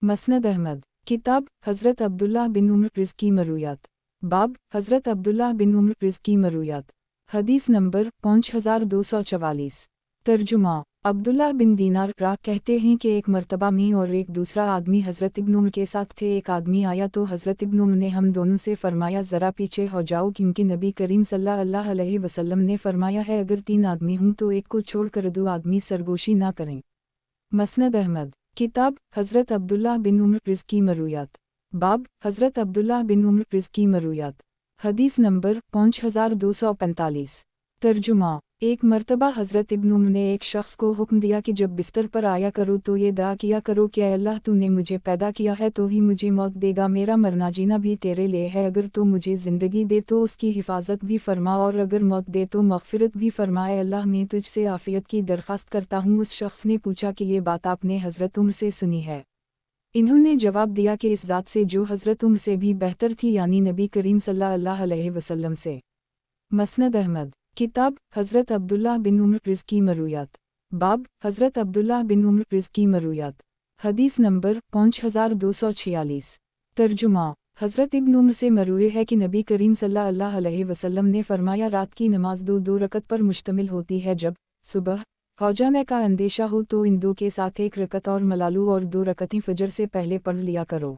مسند احمد۔ کتاب حضرت عبداللہ بن عمر رض کی مرویات۔ باب حضرت عبداللہ بن عمر رض کی مرویات۔ حدیث نمبر 5244۔ ترجمہ۔ عبداللہ بن دینار را کہتے ہیں کہ ایک مرتبہ میں اور ایک دوسرا آدمی حضرت ابن عمر کے ساتھ تھے۔ ایک آدمی آیا تو حضرت ابن عمر نے ہم دونوں سے فرمایا، ذرا پیچھے ہو جاؤ، کیونکہ نبی کریم صلی اللہ علیہ وسلم نے فرمایا ہے، اگر 3 آدمی ہوں تو ایک کو چھوڑ کر 2 آدمی سرگوشی نہ کریں۔ مسند احمد۔ کتاب حضرت عبداللہ بن عمر رض کی مرویات۔ باب حضرت عبداللہ بن عمر رض کی مرویات۔ حدیث نمبر 5245۔ ترجمہ۔ ایک مرتبہ حضرت ابن عمر نے ایک شخص کو حکم دیا کہ جب بستر پر آیا کرو تو یہ دعا کیا کرو کہ اے اللہ، تو نے مجھے پیدا کیا ہے تو ہی مجھے موت دے گا، میرا مرنا جینا بھی تیرے لیے ہے، اگر تو مجھے زندگی دے تو اس کی حفاظت بھی فرما، اور اگر موت دے تو مغفرت بھی فرما، اے اللہ میں تجھ سے عافیت کی درخواست کرتا ہوں۔ اس شخص نے پوچھا کہ یہ بات آپ نے حضرت عمر سے سنی ہے؟ انہوں نے جواب دیا کہ اس ذات سے جو حضرت عمر سے بھی بہتر تھی، یعنی نبی کریم صلی اللہ علیہ وسلم سے۔ مسند احمد۔ کتاب حضرت عبداللہ بن عمر رض کی مرویات۔ باب حضرت عبداللہ بن عمر رض کی مرویات۔ حدیث نمبر 5246۔ ترجمہ۔ حضرت ابن عمر سے مروی ہے کہ نبی کریم صلی اللہ علیہ وسلم نے فرمایا، رات کی نماز 2 رکعت پر مشتمل ہوتی ہے، جب صبح ہو جانے کا اندیشہ ہو تو ان 2 کے ساتھ 1 رکعت اور ملالو اور 2 رکعتیں فجر سے پہلے پڑھ لیا کرو۔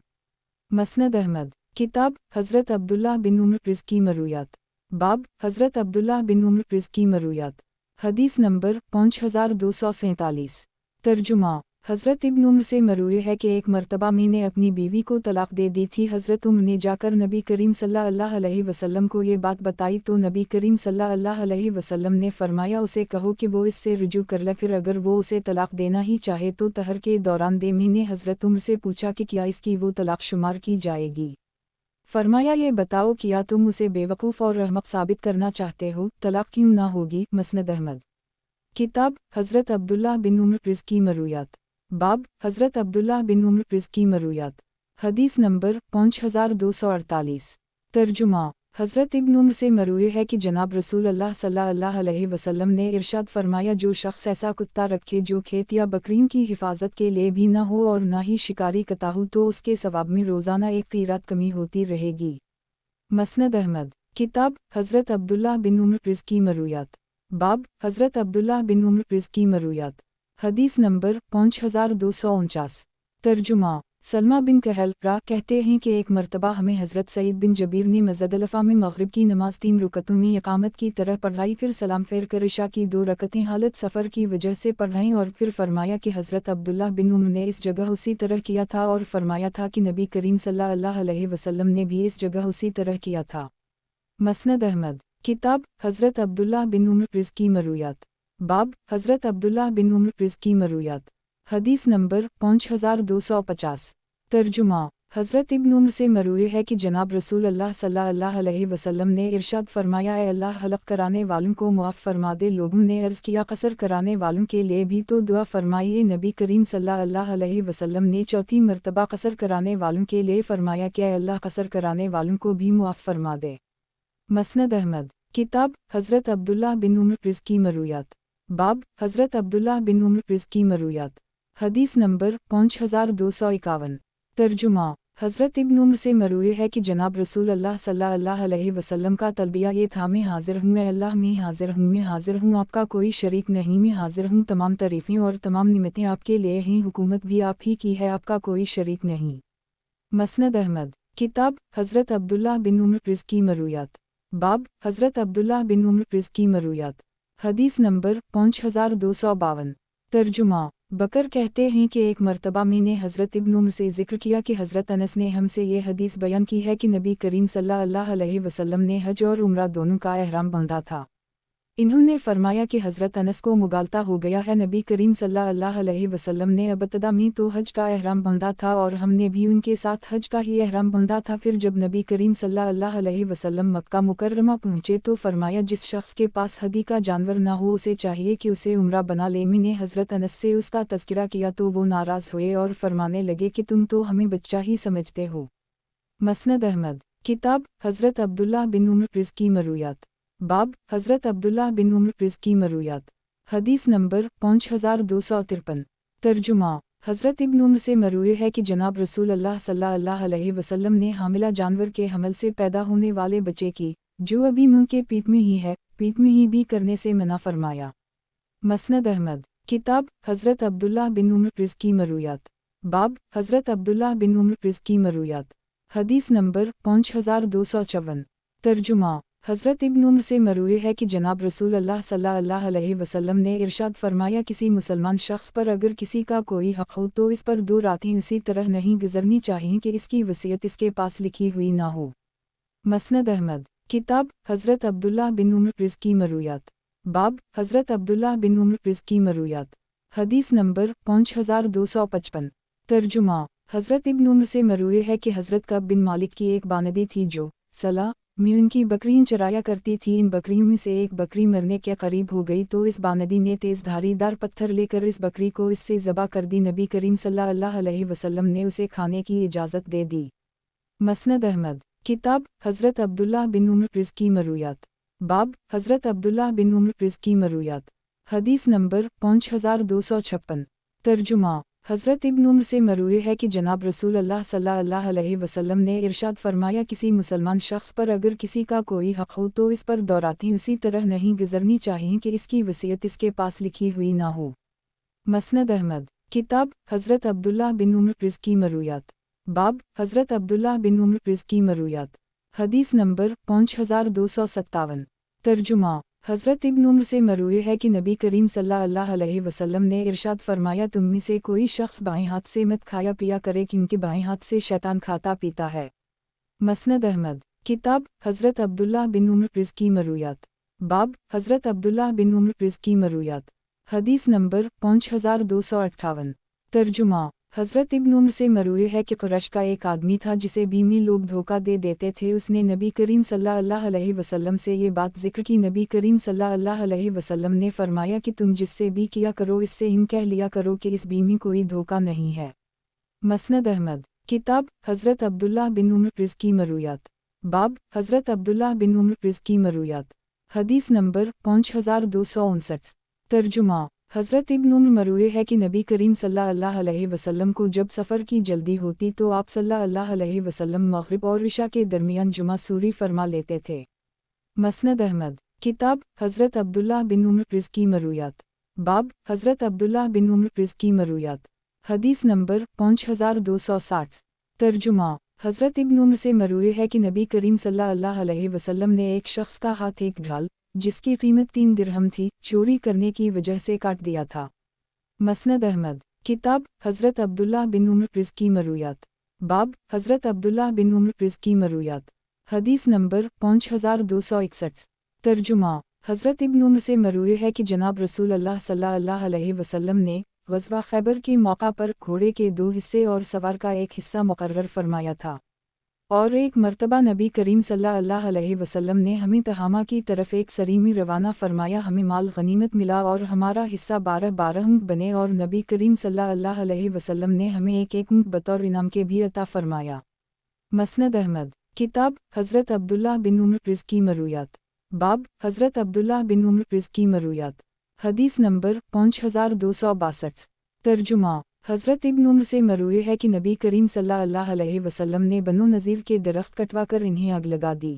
مسند احمد۔ کتاب حضرت عبداللہ بن عمر رض کی مرویات۔ باب حضرت عبداللہ بن عمر رض کی مرویات۔ حدیث نمبر 5247۔ ترجمہ۔ حضرت ابن عمر سے مروی ہے کہ ایک مرتبہ میں نے اپنی بیوی کو طلاق دے دی تھی۔ حضرت عمر نے جا کر نبی کریم صلی اللہ علیہ وسلم کو یہ بات بتائی تو نبی کریم صلی اللہ علیہ وسلم نے فرمایا، اسے کہو کہ وہ اس سے رجوع کر لے، پھر اگر وہ اسے طلاق دینا ہی چاہے تو طہر کے دوران دے۔ میں نے حضرت عمر سے پوچھا کہ کیا اس کی وہ طلاق شمار کی جائے گی؟ فرمایا، یہ بتاؤ کیا تم اسے بے وقوف اور احمق ثابت کرنا چاہتے ہو؟ طلاق کیوں نہ ہوگی؟ مسند احمد۔ کتاب حضرت عبداللہ بن عمر رض کی مرویات۔ باب حضرت عبداللہ بن عمر رض کی مرویات۔ حدیث نمبر 5248۔ ترجمہ۔ حضرت ابن عمر سے مروی ہے کہ جناب رسول اللہ صلی اللہ علیہ وسلم نے ارشاد فرمایا، جو شخص ایسا کتا رکھے جو کھیت یا بکریوں کی حفاظت کے لیے بھی نہ ہو اور نہ ہی شکاری کتا ہو تو اس کے ثواب میں روزانہ 1 قیراط کمی ہوتی رہے گی۔ مسند احمد۔ کتاب حضرت عبداللہ بن عمر رض کی مرویات۔ باب حضرت عبداللہ بن عمر رض کی مرویات۔ حدیث نمبر 5249۔ ترجمہ۔ سلمہ بن کہل را کہتے ہیں کہ ایک مرتبہ ہمیں حضرت سعید بن جبیر نے مزدلفہ میں مغرب کی نماز 3 رکعتوں میں اقامت کی طرح پڑھائی، پھر سلام پھیر کر عشاء کی 2 رکعتیں حالت سفر کی وجہ سے پڑھائیں، اور پھر فرمایا کہ حضرت عبداللہ بن عمر نے اس جگہ اسی طرح کیا تھا، اور فرمایا تھا کہ نبی کریم صلی اللہ علیہ وسلم نے بھی اس جگہ اسی طرح کیا تھا۔ مسند احمد۔ کتاب حضرت عبداللہ بن عمر رض کی مرویات۔ باب حضرت عبداللہ بن عمر رض کی مرویات۔ حدیث نمبر 5250۔ ترجمہ۔ हज़रत इब्न उम्र से मरूए है कि जनाब रसूल अल्लाह सल्लल्लाहु अलैहि वसल्लम ने इरशाद फरमाया, ए अल्लाह हलफ कराने वालों को मुआफ़ फरमा दे। लोगों ने अर्ज़ किया, कसर कराने वालों के लिए भी तो दुआ फरमाइए। नबी करीम सल्लल्लाहु अलैहि वसल्लम ने चौथी मरतबा कसर कराने वालों के लिए फरमाया कि ए अल्लाह कसर कराने वालों को भी मुआफ़ फरमा दे। मसनद अहमद। किताब हज़रत अब्दुल्लाह बिन उम्र रिज़्की मरूयात। बाब हज़रत अब्दुल्लाह बिन उम्र रिज़्की मरूयात। हदीस नंबर 5251। तर्जुमा। हज़रत इब्न उम्र से मरूए है कि जनाब रसूल अल्लाह सल्लल्लाहु अलैहि वसल्लम का तलबिया ये था, मैं हाज़िर हूँ, मैं अल्लाह में हाज़िर हूँ, मैं हाज़िर हूँ, आपका कोई शरीक नहीं, मैं हाज़िर हूँ, तमाम तारीफ़ें और तमाम निमतें आपके लिए हैं, हुकूमत भी आप ही की है, आपका कोई शरीक नहीं। मसनद अहमद। किताब हज़रत अब्दुल्लाह बिन उम्र रिज़्की मरूयात। बाब हज़रत अब्दुल्लाह बिन उम्र रिज़्की मरूयात। हदीस नंबर 5252। तर्जुमा। बकर कहते हैं कि एक मरतबा मैंने हज़रत इब्न उम्र से ज़िक्र किया कि हज़रत अनस ने हमसे ये हदीस बयान की है कि नबी करीम सल्लल्लाहु अलैहि वसल्लम ने हज और उम्रा दोनों का एहराम बांधा था। इन्होंने फरमाया कि हज़रत अनस को मुगालता हो गया है, नबी करीम सल्लल्लाहु अलैहि वसल्लम ने अबतदा में तो हज का एहराम बांधा था और हमने भी उनके साथ हज का ही एहराम बांधा था। फिर जब नबी करीम सल्लल्लाहु अलैहि वसल्लम मक्का मुकर्रमा पहुँचे तो फरमाया, जिस शख्स के पास हदी का जानवर ना हो उसे चाहिए कि उसे उम्रा बना ले। मैंने हज़रत अनस से उसका तज़किरा किया तो वो नाराज़ हुए और फरमाने लगे कि तुम तो हमें बच्चा ही समझते हो। मसनद अहमद। किताब हज़रत अब्दुल्लाह बिन उम्र रिज़्की मरूयात। बाब हज़रत अब्दुल्लाह बिन उम्र रिज़्की मरूयात। हदीस नंबर 5253। तर्जुमा। हज़रत इब्न उम्र से मरूए है कि जनाब रसूल अल्लाह सल्लल्लाहु अलैहि वसल्लम ने हामिला जानवर के हमल से पैदा होने वाले बच्चे की, जो अभी मुंह के पीठ में ही है, पीठ में ही भी करने से मना फरमाया। मसनद अहमद। किताब हज़रत अब्दुल्लाह बिन उम्र रिज़्की मरूयात। बाब हज़रत अब्दुल्लाह बिन उम्र रिज़्की मरूयात। हदीस नंबर 5254। तर्जुमा। हज़रत इब्न उम्र से मरूए है कि जनाब रसूल अल्लाह सल्लल्लाहु अलैहि वसल्लम ने इरशाद फरमाया, किसी मुसलमान शख्स पर अगर किसी का कोई हक़ हो तो इस पर 2 रातें उसी तरह नहीं गुजरनी चाहिए कि इसकी वसीयत इसके पास लिखी हुई ना हो। मसनद अहमद। किताब हज़रत अब्दुल्लाह बिन उम्र रिज़्की मरूयात। बाब हज़रत अब्दुल्लाह बिन उम्र रिज़्की मरूयात। हदीस नंबर 5255। तर्जुमा। हज़रत इब्न उम्र से मरूए है कि हज़रत कब बिन मालिक की एक बानदी थी जो सला में उनकी बकरियां चराया करती थी। इन बकरियों में से एक बकरी मरने के करीब हो गई तो इस बानदी ने तेज़ धारीदार पत्थर लेकर इस बकरी को इससे ज़बा कर दी। नबी करीम सल्लल्लाहु अलैहि वसल्लम ने उसे खाने की इजाज़त दे दी। मसनद अहमद। किताब हज़रत अब्दुल्लाह बिन उम्र रिज़्की मरूयात। बाब हज़रत अब्दुल्लाह बिन उम्र रिज़्की मरूयात। हदीस नंबर 5256। तर्जुमा। हज़रत इब्न उम्र से मरूए है कि जनाब रसूल अल्लाह सल्लल्लाहु अलैहि वसल्लम ने इरशाद फरमाया, किसी मुसलमान शख्स पर अगर किसी का कोई हक़ हो तो इस पर 2 रातें उसी तरह नहीं गुजरनी चाहिए कि इसकी वसीयत इसके पास लिखी हुई ना हो। मसनद अहमद। किताब हज़रत अब्दुल्लाह बिन उम्र रिज़्की मरूयात। बाब हज़रत अब्दुल्लाह बिन उम्र रिज़्की मरूयात। हदीस नंबर 5257। तर्जुमा। हज़रत इब्न उम्र से मरूए है कि नबी करीम सल्लल्लाहु अलैहि वसल्लम ने इरशाद फरमाया, तुम में से कोई शख्स बाएं हाथ से मत खाया पिया करे क्योंकि बाएं हाथ से शैतान खाता पीता है। मसनद अहमद। किताब हज़रत अब्दुल्लाह बिन उम्र रिज़्की मरूयात। बाब हज़रत अब्दुल्लाह बिन उम्र रिज़्की मरूयात। हदीस नंबर 5258। तर्जुमा। हज़रत इब्न उम्र से मरूए है कि कुरैश का एक आदमी था जिसे बीमी लोग धोखा दे देते थे। उसने नबी करीम सल्लल्लाहु अलैहि वसल्लम से ये बात ज़िक्र की। नबी करीम सल्लल्लाहु अलैहि वसल्लम ने फरमाया कि तुम जिससे भी किया करो इससे यूं कह लिया करो कि इस बीमी कोई धोखा नहीं है। मसनद अहमद। किताब हज़रत अब्दुल्लाह बिन उम्र रिज़्की मरूयात। बाब हज़रत अब्दुल्लाह बिन उम्र रिज़्की मरूयात। हदीस नंबर 5259। तर्जुमा। हज़रत इब्न उम्र मरूए है कि नबी करीम सल्लल्लाहु अलैहि वसल्लम को जब सफ़र की जल्दी होती तो आप सल्लल्लाहु अलैहि वसल्लम मग़रिब और इशा के दरमियान जुमा सूरी फरमा लेते थे। मसनद अहमद। किताब हज़रत अब्दुल्लाह बिन उम्र रिज़्की मरूयात। बाब हज़रत अब्दुल्लाह बिन उम्र रिज़्की मरूयात। हदीस नंबर 5260। तर्जुमा। हज़रत इब्न उम्र से मरूए है कि नबी करीम सल्लल्लाहु अलैहि वसल्लम ने एक शख्स का हाथ एक ढाल जिसकी कीमत 3 दिरहम थी चोरी करने की वजह से काट दिया था। मसनद अहमद। किताब हज़रत अब्दुल्लाह बिन उम्र रिज़्की मरूयात। बाब हज़रत अब्दुल्लाह बिन उम्र रिज़्की मरूयात। हदीस नंबर 5261। तर्जुमा। हज़रत इब्न उम्र से मरूए है कि जनाब रसूल अल्लाह सल्लल्लाहु अलैहि वसल्लम ने ग़ज़वा खैबर के मौका पर घोड़े के 2 हिस्से और सवार का एक हिस्सा मुकर्रर फरमाया था। और एक मर्तबा नबी करीम सल्लल्लाहु अलैहि वसल्लम ने हमें तहामा की तरफ एक सरीमी रवाना फरमाया, हमें माल गनीमत मिला और हमारा हिस्सा 12 ऊँट बने, और नबी करीम सल्लल्लाहु अलैहि वसल्लम ने हमें एक ऊँट बतौर इनाम के भी अता फरमाया। मसनद अहमद किताब हज़रत अब्दुल्लाह बिन उम्र रिज़्की मरूयात। बाब हज़रत अब्दुल्लाह बिन उम्र रिज़्की मरूयात। हदीस नंबर 5262। तर्जुमा हज़रत इब्न उम्र से मरूए है कि नबी करीम सल्लल्लाहु अलैहि वसल्लम ने बनु नज़ीर के दरख्त कटवाकर इन्हें आग लगा दी।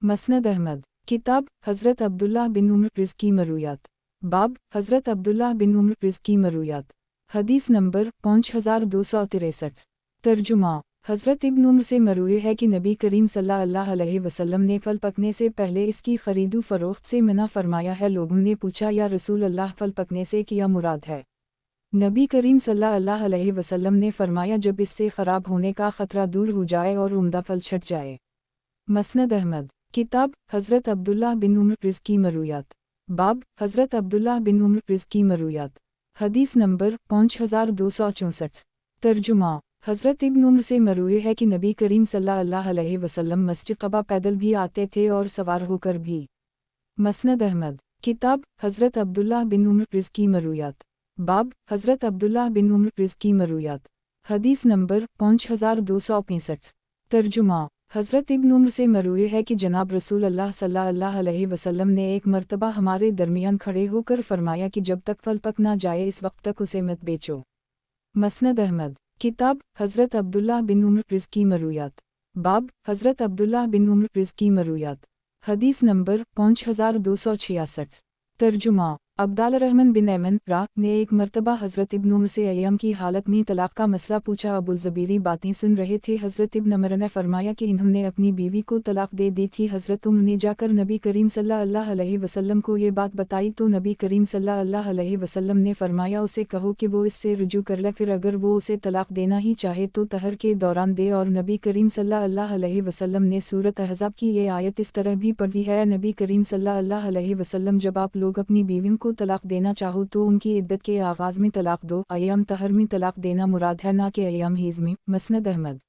मसनद अहमद किताब हज़रत अब्दुल्लाह बिन उम्र रिज़्की मरूयात। बाब हज़रत अब्दुल्लाह बिन उम्र रिज़्की मरूयात। हदीस नंबर 5263। तर्जुमा हज़रत इब्न उम्र से मरूए है कि नबी करीम सल्लल्लाहु अलैहि वसल्लम ने फल पकने से पहले इसकी खरीदो फरोख्त से मना फरमाया है। लोगों ने पूछा, या रसूल अल्लाह, फल पकने से क्या मुराद है? नबी करीम सल्लल्लाहु अलैहि वसल्लम ने फरमाया, जब इससे ख़राब होने का ख़तरा दूर हो जाए और उम्दा फल छट जाए। मसनद अहमद किताब हज़रत अब्दुल्लाह बिन उम्र रिज़्की मरूयात। बाब हज़रत अब्दुल्लाह बिन उम्र रिज़्की मरूयात। हदीस नंबर 5264। तर्जुमा हज़रत इब्न उम्र से मरूए है कि नबी करीम सल्लल्लाहु अलैहि वसल्लम मस्जिद क़बा पैदल भी आते थे और सवार होकर भी। मसनद अहमद किताब हज़रत अब्दुल्लाह बिन उम्र रिज़्की मरूयात। बाब हज़रत अब्दुल्लाह बिन उम्र रिज़्की मरूयात। हदीस नंबर 5265। तर्जुमा हज़रत इब्न उम्र से मरूए है कि जनाब रसूल अल्लाह सल्लल्लाहु अलैहि वसल्लम ने एक मर्तबा हमारे दरमियान खड़े होकर फरमाया कि जब तक फल पक ना जाए इस वक्त तक उसे मत बेचो। मसनद अहमद किताब हज़रत अब्दुल्लाह बिन उम्र रिज़्की मरूयात। बाब हज़रत अब्दुल्लाह बिन उम्र रिज़्की मरूयात। हदीस नंबर 5266। तर्जुमा अब्दाल रहमान बिन ऐमन ने एक मर्तबा हज़रत इब्न उम्र से अय्याम की हालत में तलाक़ का मसला पूछा। अबुल ज़बीरी बातें सुन रहे थे। हज़रत इब्न उमर ने फरमाया कि इन्होंने अपनी बीवी को तलाक़ दे दी थी। हज़रत उम्र ने जाकर नबी करीम सल्लल्लाहु अलैहि वसल्लम को ये बात बताई तो नबी करीम सल्लल्लाहु अलैहि वसल्लम ने फरमाया, उसे कहो कि वो इससे रुजू कर ले, फिर अगर वो उसे तलाक़ देना ही चाहे तो तहर के दौरान दे। और नबी करीम सल्लल्लाहु अलैहि वसल्लम ने सूरत अहज़ाब की ये आयत इस तरह भी पढ़ी है, नबी करीम सल्लल्लाहु अलैहि वसल्लम, जब आप लोग अपनी बीवियों को तलाक़ देना चाहो तो उनकी इद्दत के आगाज़ में तलाक़ दो। अय्याम तहर में तलाक़ देना मुराद है, ना कि अय्याम हीज़ में। मसनद अहमद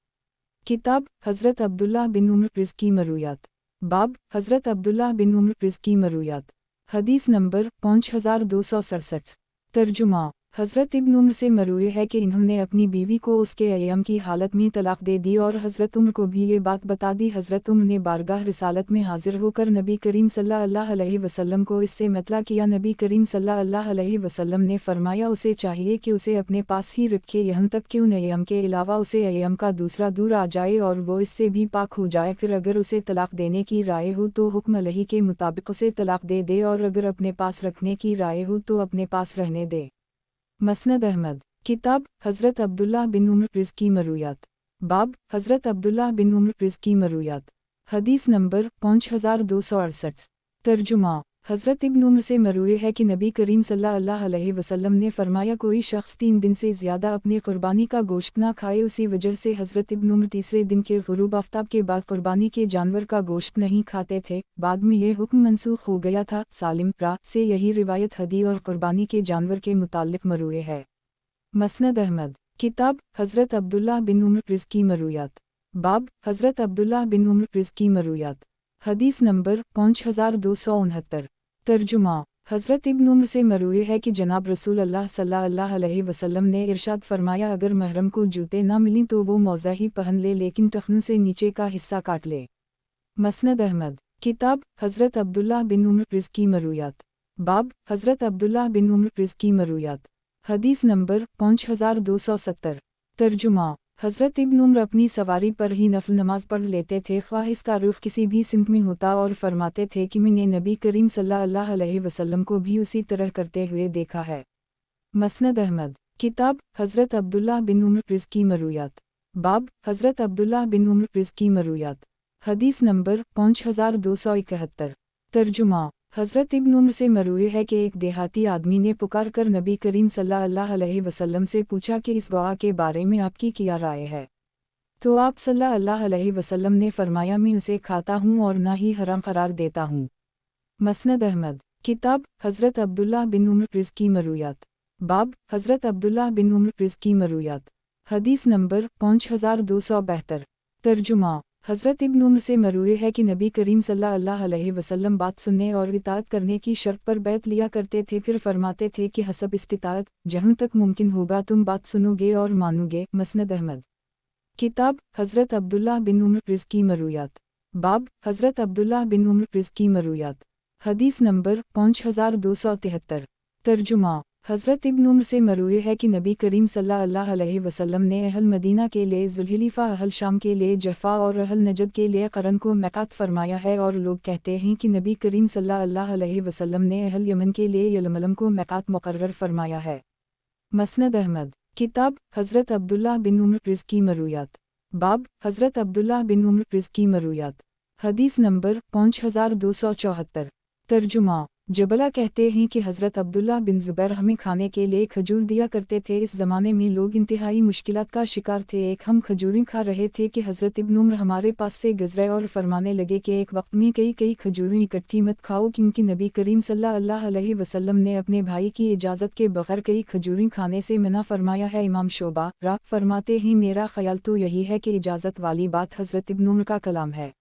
किताब हज़रत अब्दुल्लाह बिन उम्र रिज़्की मरूयात। बाब हज़रत अब्दुल्लाह बिन उम्र रिज़्की मरूयात। हदीस नंबर 5267। तर्जुमा हज़रत इब्न उम्र से मरूए है कि इन्होंने अपनी बीवी को उसके अय्याम की हालत में तलाक़ दे दी और हज़रत उम्र को भी ये बात बता दी। हज़रत उम्र ने बारगाह रिसालत में हाजिर होकर नबी करीम सल्लल्लाहु अलैहि वसल्लम को इससे मतला किया। नबी करीम सल्लल्लाहु अलैहि वसल्लम ने फरमाया, उसे चाहिए कि उसे अपने पास ही रखे यहाँ तक कि उन अय्याम के अलावा उसे अय्याम का दूसरा दूर आ जाए और वो इससे भी पाक हो जाए। फिर अगर उसे तलाक़ देने की राय हो तो हुक्म अलही के मुताबिक उसे तलाक़ दे दे, और अगर अपने पास रखने की राय हो तो अपने पास रहने दे। मसनद अहमद किताब हज़रत अब्दुल्लाह बिन उम्र रिज़्की मरूयात। बाब हज़रत अब्दुल्लाह बिन उम्र रिज़्की मरूयात। हदीस नंबर 5268। तर्जुमा हज़रत इब्न उम्र से मरूए है कि नबी करीम सल्लल्लाहु अलैहि वसल्लम ने फरमाया, कोई शख्स 3 दिन से ज़्यादा अपनी कुर्बानी का गोश्त ना खाए। उसी वजह से हज़रत इब्न उम्र तीसरे दिन के ग़ुरूब आफ्ताब के बाद कुर्बानी के जानवर का गोश्त नहीं खाते थे। बाद में ये हुक्म मनसूख हो गया था। सालिम से यही रिवायत हदी और कुर्बानी के जानवर के मुताल्लिक़ मरूए है। मसनद अहमद किताब हज़रत अब्दुल्लाह बिन उम्र रिज़्की मरूयात। बाब हज़रत अब्दुल्लाह बिन उम्र रिज़्की मरूयात। हदीस नंबर 5269। तर्जुमा हज़रत इब्न उम्र से मरूए है कि जनाब रसूल अल्लाह सल्लल्लाहु अलैहि वसल्लम ने इरशाद फरमाया, अगर महरम को जूते ना मिलें तो वो मौज़ा ही पहन ले, लेकिन टखन से नीचे का हिस्सा काट ले। मसनद अहमद किताब हज़रत अब्दुल्लाह बिन उम्र रिज़्की मरूयात। बाब हज़रत अब्दुल्लाह बिन उम्र रिज़्की मरूयात। हदीस नंबर 5270। तर्जुमा हज़रत इब्न उम्र अपनी सवारी पर ही नफल नमाज पढ़ लेते थे, ख्वाह इसका रुख किसी भी सिमत में होता, और फरमाते थे कि मैंने नबी करीम सल्लल्लाहु अलैहि वसल्लम को भी उसी तरह करते हुए देखा है। मसनद अहमद किताब हज़रत अब्दुल्लाह बिन उम्र रिज़्की मरूयात। बाब हज़रत अब्दुल्लाह बिन उम्र रिज़्की मरूयात। हदीस नंबर 5271। तर्जुमा हज़रत इब्न उम्र से मरूए है कि एक देहाती आदमी ने पुकार कर नबी करीम सल्लल्लाहु अलैहि वसल्लम से पूछा कि इस गवाह के बारे में आपकी क्या राय है? तो आप सल्लल्लाहु अलैहि वसल्लम ने फरमाया, मैं उसे खाता हूँ और ना ही हराम करार देता हूँ। मसनद अहमद किताब हज़रत अब्दुल्लाह बिन उम्र रिज़्की मरूयात। बाब हज़रत अब्दुल्लाह बिन उम्र रिज़ की मरूयात। हदीस नंबर 5272। तर्जुमा हज़रत इब्न उम्र से मरूए है कि नबी करीम सल्लल्लाहु अलैहि वसल्लम बात सुनने और इताअत करने की शर्त पर बैत लिया करते थे, फिर फरमाते थे कि हसब इस्तिताअत, जहाँ तक मुमकिन होगा तुम बात सुनोगे और मानोगे। मसनद अहमद। किताब हज़रत अब्दुल्लाह बिन उम्र रिज़ की मरूयात। बाब हज़रत अब्दुल्लाह बिन उम्र रिज़ की मरूयात। हदीस नंबर 5273। तर्जुमा हज़रत इब्न उम्र से मरूए है कि नबी करीम सल्लल्लाहु अलैहि वसल्लम ने अहल मदीना के लिए ज़ुल्हिलीफ़ा, अहल शाम के लिए जफ़ा और अहल नजद के लिए क़रन को मिक़ात फरमाया है, और लोग कहते हैं कि नबी करीम सल्लल्लाहु अलैहि वसल्लम ने अहल यमन के लिए यलमलम को मिक़ात मुक़र्रर फरमाया है। मसनद अहमद। किताब हज़रत अब्दुल्लाह बिन उम्र रिज़ की मरूयात। बाब हज़रत अब्दुल्लाह बिन उम्र रिज़ की मरूयात। हदीस नंबर 5274। तर्जुमा जबला कहते हैं कि हज़रत अब्दुल्लाह बिन ज़ुबैर हमें खाने के लिए खजूर दिया करते थे। इस ज़माने में लोग इंतहाई मुश्किलात का शिकार थे। एक हम खजूरें खा रहे थे कि हज़रत इब्न उम्र हमारे पास से गुज़रे और फरमाने लगे कि एक वक्त में कई खजूरें इकट्ठी मत खाओ, क्योंकि नबी करीम सल्लल्लाहु अलैहि वसल्लम ने अपने भाई की इजाज़त के बगैर कई खजूरें खाने से मना फरमाया है। इमाम शोबा रा फरमाते हैं, मेरा ख्याल तो यही है कि इजाज़त वाली बात हज़रत इब्न उम्र का कलाम है।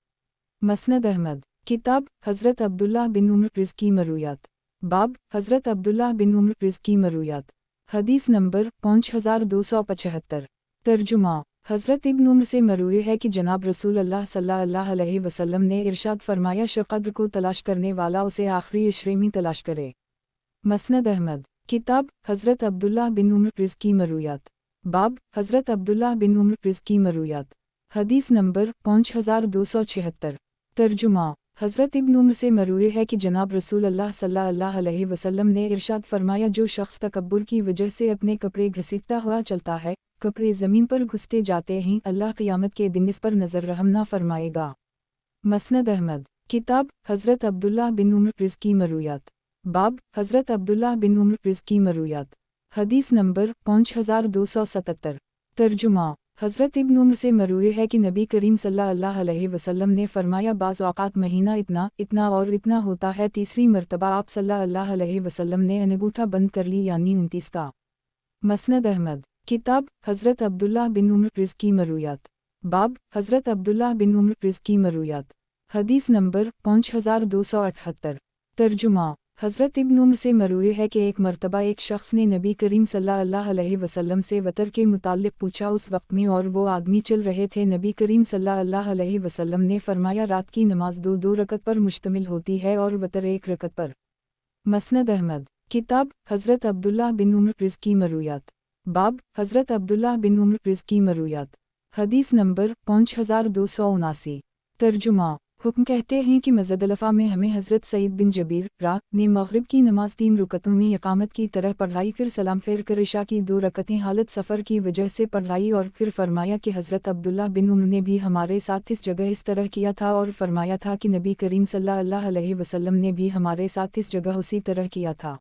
मसनद अहमद। किताब हज़रत अब्दुल्लाह बिन उम्र रिज़ की मरूयात। बाब हज़रत अब्दुल्लाह बिन उम्र रिज़ की मरूयात। हदीस नंबर 5275। तर्जुमा हज़रत इब्न उम्र से मरूए है कि जनाब रसूल अल्लाह सल्लल्लाहु अलैहि वसल्लम ने इरशाद फरमाया, शक़द्र को तलाश करने वाला उसे आखिरी इशरे में तलाश करे। मसनद अहमद। किताब हज़रत अब्दुल्लाह बिन उम्र रिज़ की मरूयात। बाब हज़रत अब्दुल्लाह बिन उम्र रिज़ की मरूयात। हदीस नंबर 5276। तर्जुमा हज़रत इब्न उम्र से मरूए है कि जनाब रसूल अल्लाह सल्लल्लाहु अलैहि वसल्लम ने इरशाद फरमाया, जो शख्स तकब्बुर की वजह से अपने कपड़े घसीटता हुआ चलता है, कपड़े ज़मीन पर घुसते जाते हैं, अल्लाह क़यामत के दिन इस पर नज़र रहम ना फरमाएगा। मसनद अहमद। किताब हज़रत अब्दुल्लाह बिन उम्र रिज़ की मरूयात। बाब हज़रत अब्दुल्लाह बिन उम्र रिज़ की मरूयात। हदीस नंबर 5277। तर्जुमा हज़रत इब्न उम्र से मरूए है कि नबी करीम सल्लल्लाहु अलैहि वसल्लम ने फरमाया, बाज़ औक़ात महीना इतना और इतना होता है। तीसरी मरतबा आप सल्लल्लाहु अलैहि वसल्लम ने अंगूठा बंद कर ली, यानी 29 का। मसनद अहमद। किताब हज़रत अब्दुल्लाह बिन उम्र रिज़ की मरूयात। बाब हज़रत अब्दुल्लाह बिन उम्र रिज़ की मरूयात। हदीस नंबर 5278। तर्जुमा हज़रत इब्न उम्र से मरूए है कि एक मरतबा एक शख्स ने नबी करीम सल्लल्लाहु अलैहि वसल्लम से वतर के मुताल्लिक़ पूछा। उस वक्त में और वो आदमी चल रहे थे। नबी करीम सल्लल्लाहु अलैहि वसल्लम ने फरमाया, रात की नमाज दो रकत पर मुश्तमिल होती है और वतर एक रकत पर। मसनद अहमद। किताब हज़रत अब्दुल्लाह बिन उम्र रिज़ की मरूयात। बाब हज़रत अब्दुल्लाह बिन उम्र रिज़ की मरूयात। हदीस नंबर 5279। तर्जुमा हुक्म कहते हैं कि मज़दलफ़ा में हमें हज़रत सईद बिन जबीर रा ने मग़रिब की नमाज 3 रकतों में इक़ामत की तरह पढ़ाई, फिर सलाम फेर कर इशा की 2 रकतें हालत सफ़र की वजह से पढ़ाई, और फिर फरमाया कि हज़रत अब्दुल्लाह बिन उम्र ने भी हमारे साथ इस जगह इस तरह किया था, और फरमाया था कि नबी करीम सल्लल्लाहु अलैहि वसल्लम ने भी हमारे साथ इस जगह उसी तरह किया था।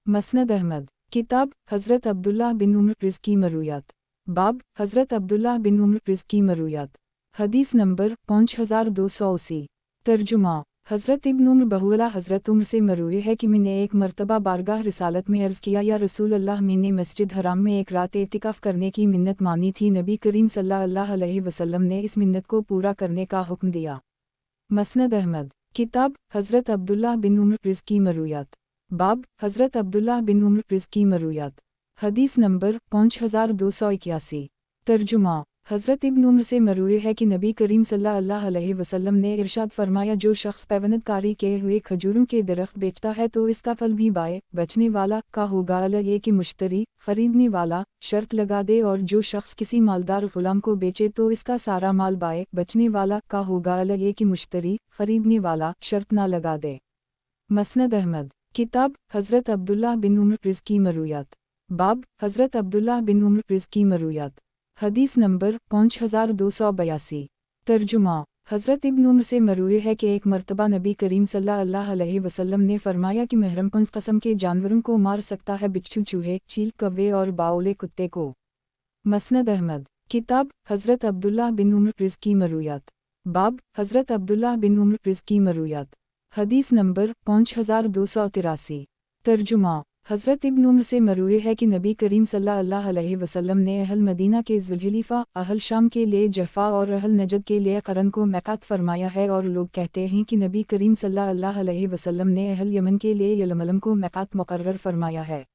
मसनद अहमद। किताब हज़रत अब्दुल्लाह बिन उम्र रिज़ की मरूयात। बाब हज़रत अब्दुल्लाह बिन उम्र रिज़ की मरूयात। हदीस नंबर 5280। तर्जुमा हज़रत इब्न उम्र बहुअला हज़रत उम्र से मरूए है कि मैंने एक मरतबा बारगाह रिसालत में अर्ज़ किया, या रसूल अल्लाह, मैंने मस्जिद हराम में एक रात एतिकाफ़ करने की मिन्नत मानी थी। नबी करीम सल्लल्लाहु अलैहि वसल्लम ने इस मिन्नत को पूरा करने का हुक्म दिया। मसनद अहमद। किताब हज़रत अब्दुल्लाह बिन उम्र रिज़ की मरूयात। बाब हज़रत अब्दुल्लाह बिन उम्र रिज़ की मरूयात। हदीस नंबर 5281। तर्जुमा हज़रत इब्न उम्र से मरूए है कि नबी करीम सल्लल्लाहु अलैहि वसल्लम ने इरशाद फरमाया, जो शख्स पैवनदकारी के हुए खजूरों के दरख्त बेचता है तो इसका फल भी बाय बचने वाला का होगा, अलग ये कि मुश्तरी ख़रीदने वाला शर्त लगा दे, और जो शख्स किसी मालदार ग़ुलाम को बेचे तो इसका सारा माल बाय बचने वाला का होगा, अलग ये कि मुश्तरी ख़रीदने वाला शर्त ना लगा दे। मसनद अहमद। किताब हज़रत अब्दुल्लाह बिन उम्र रिज़ की मरूयात। बाब हज़रत अब्दुल्लाह बिन उम्र रिज़ की मरूयात। हदीस नंबर 5282। तर्जुमा हज़रत इब्न उम्र से मरूए है कि एक मरतबा नबी करीम सल्लल्लाहु अलैहि वसल्लम ने फरमाया कि महरम 5 किस्म के जानवरों को मार सकता है, बिच्छू, चूहे, चील, कौवे और बाउले कुत्ते को। मसनद अहमद। किताब हज़रत अब्दुल्लाह बिन उम्र रिज़ की मरूयात। बाब हज़रत अब्दुल्लाह बिन उम्र रिज़ की मरूयात। हदीस नंबर 5283। तर्जुमा हज़रत इब्न उम्र से मरूए है कि नबी करीम सल्लल्लाहु अलैहि वसल्लम ने अहल मदीना के ज़ुल्हलीफ़ा, अहल शाम के लिए जफ़ा और अहल नजद के लिए क़रन को मैक़ात फरमाया है, और लोग कहते हैं कि नबी करीम सल्लल्लाहु अलैहि वसल्लम ने अहल यमन के लिए यलमलम को मैक़ात मुक़र्रर फरमाया है।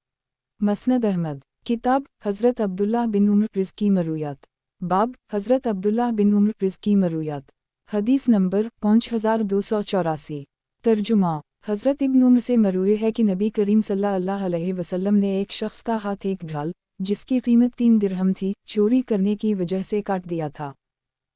मसनद अहमद। किताब हज़रत अब्दुल्लाह बिन उम्र रिज़ की मरूयात। बाब हज़रत अब्दुल्लाह बिन उम्र रिज़ की मरूयात। हदीस नंबर 5284। तर्जुमा। हज़रत इब्न उम्र से मरूए है कि नबी करीम सल्लल्लाहु अलैहि वसल्लम ने एक शख्स का हाथ एक ढाल, जिसकी कीमत 3 दिरहम थी, चोरी करने की वजह से काट दिया था।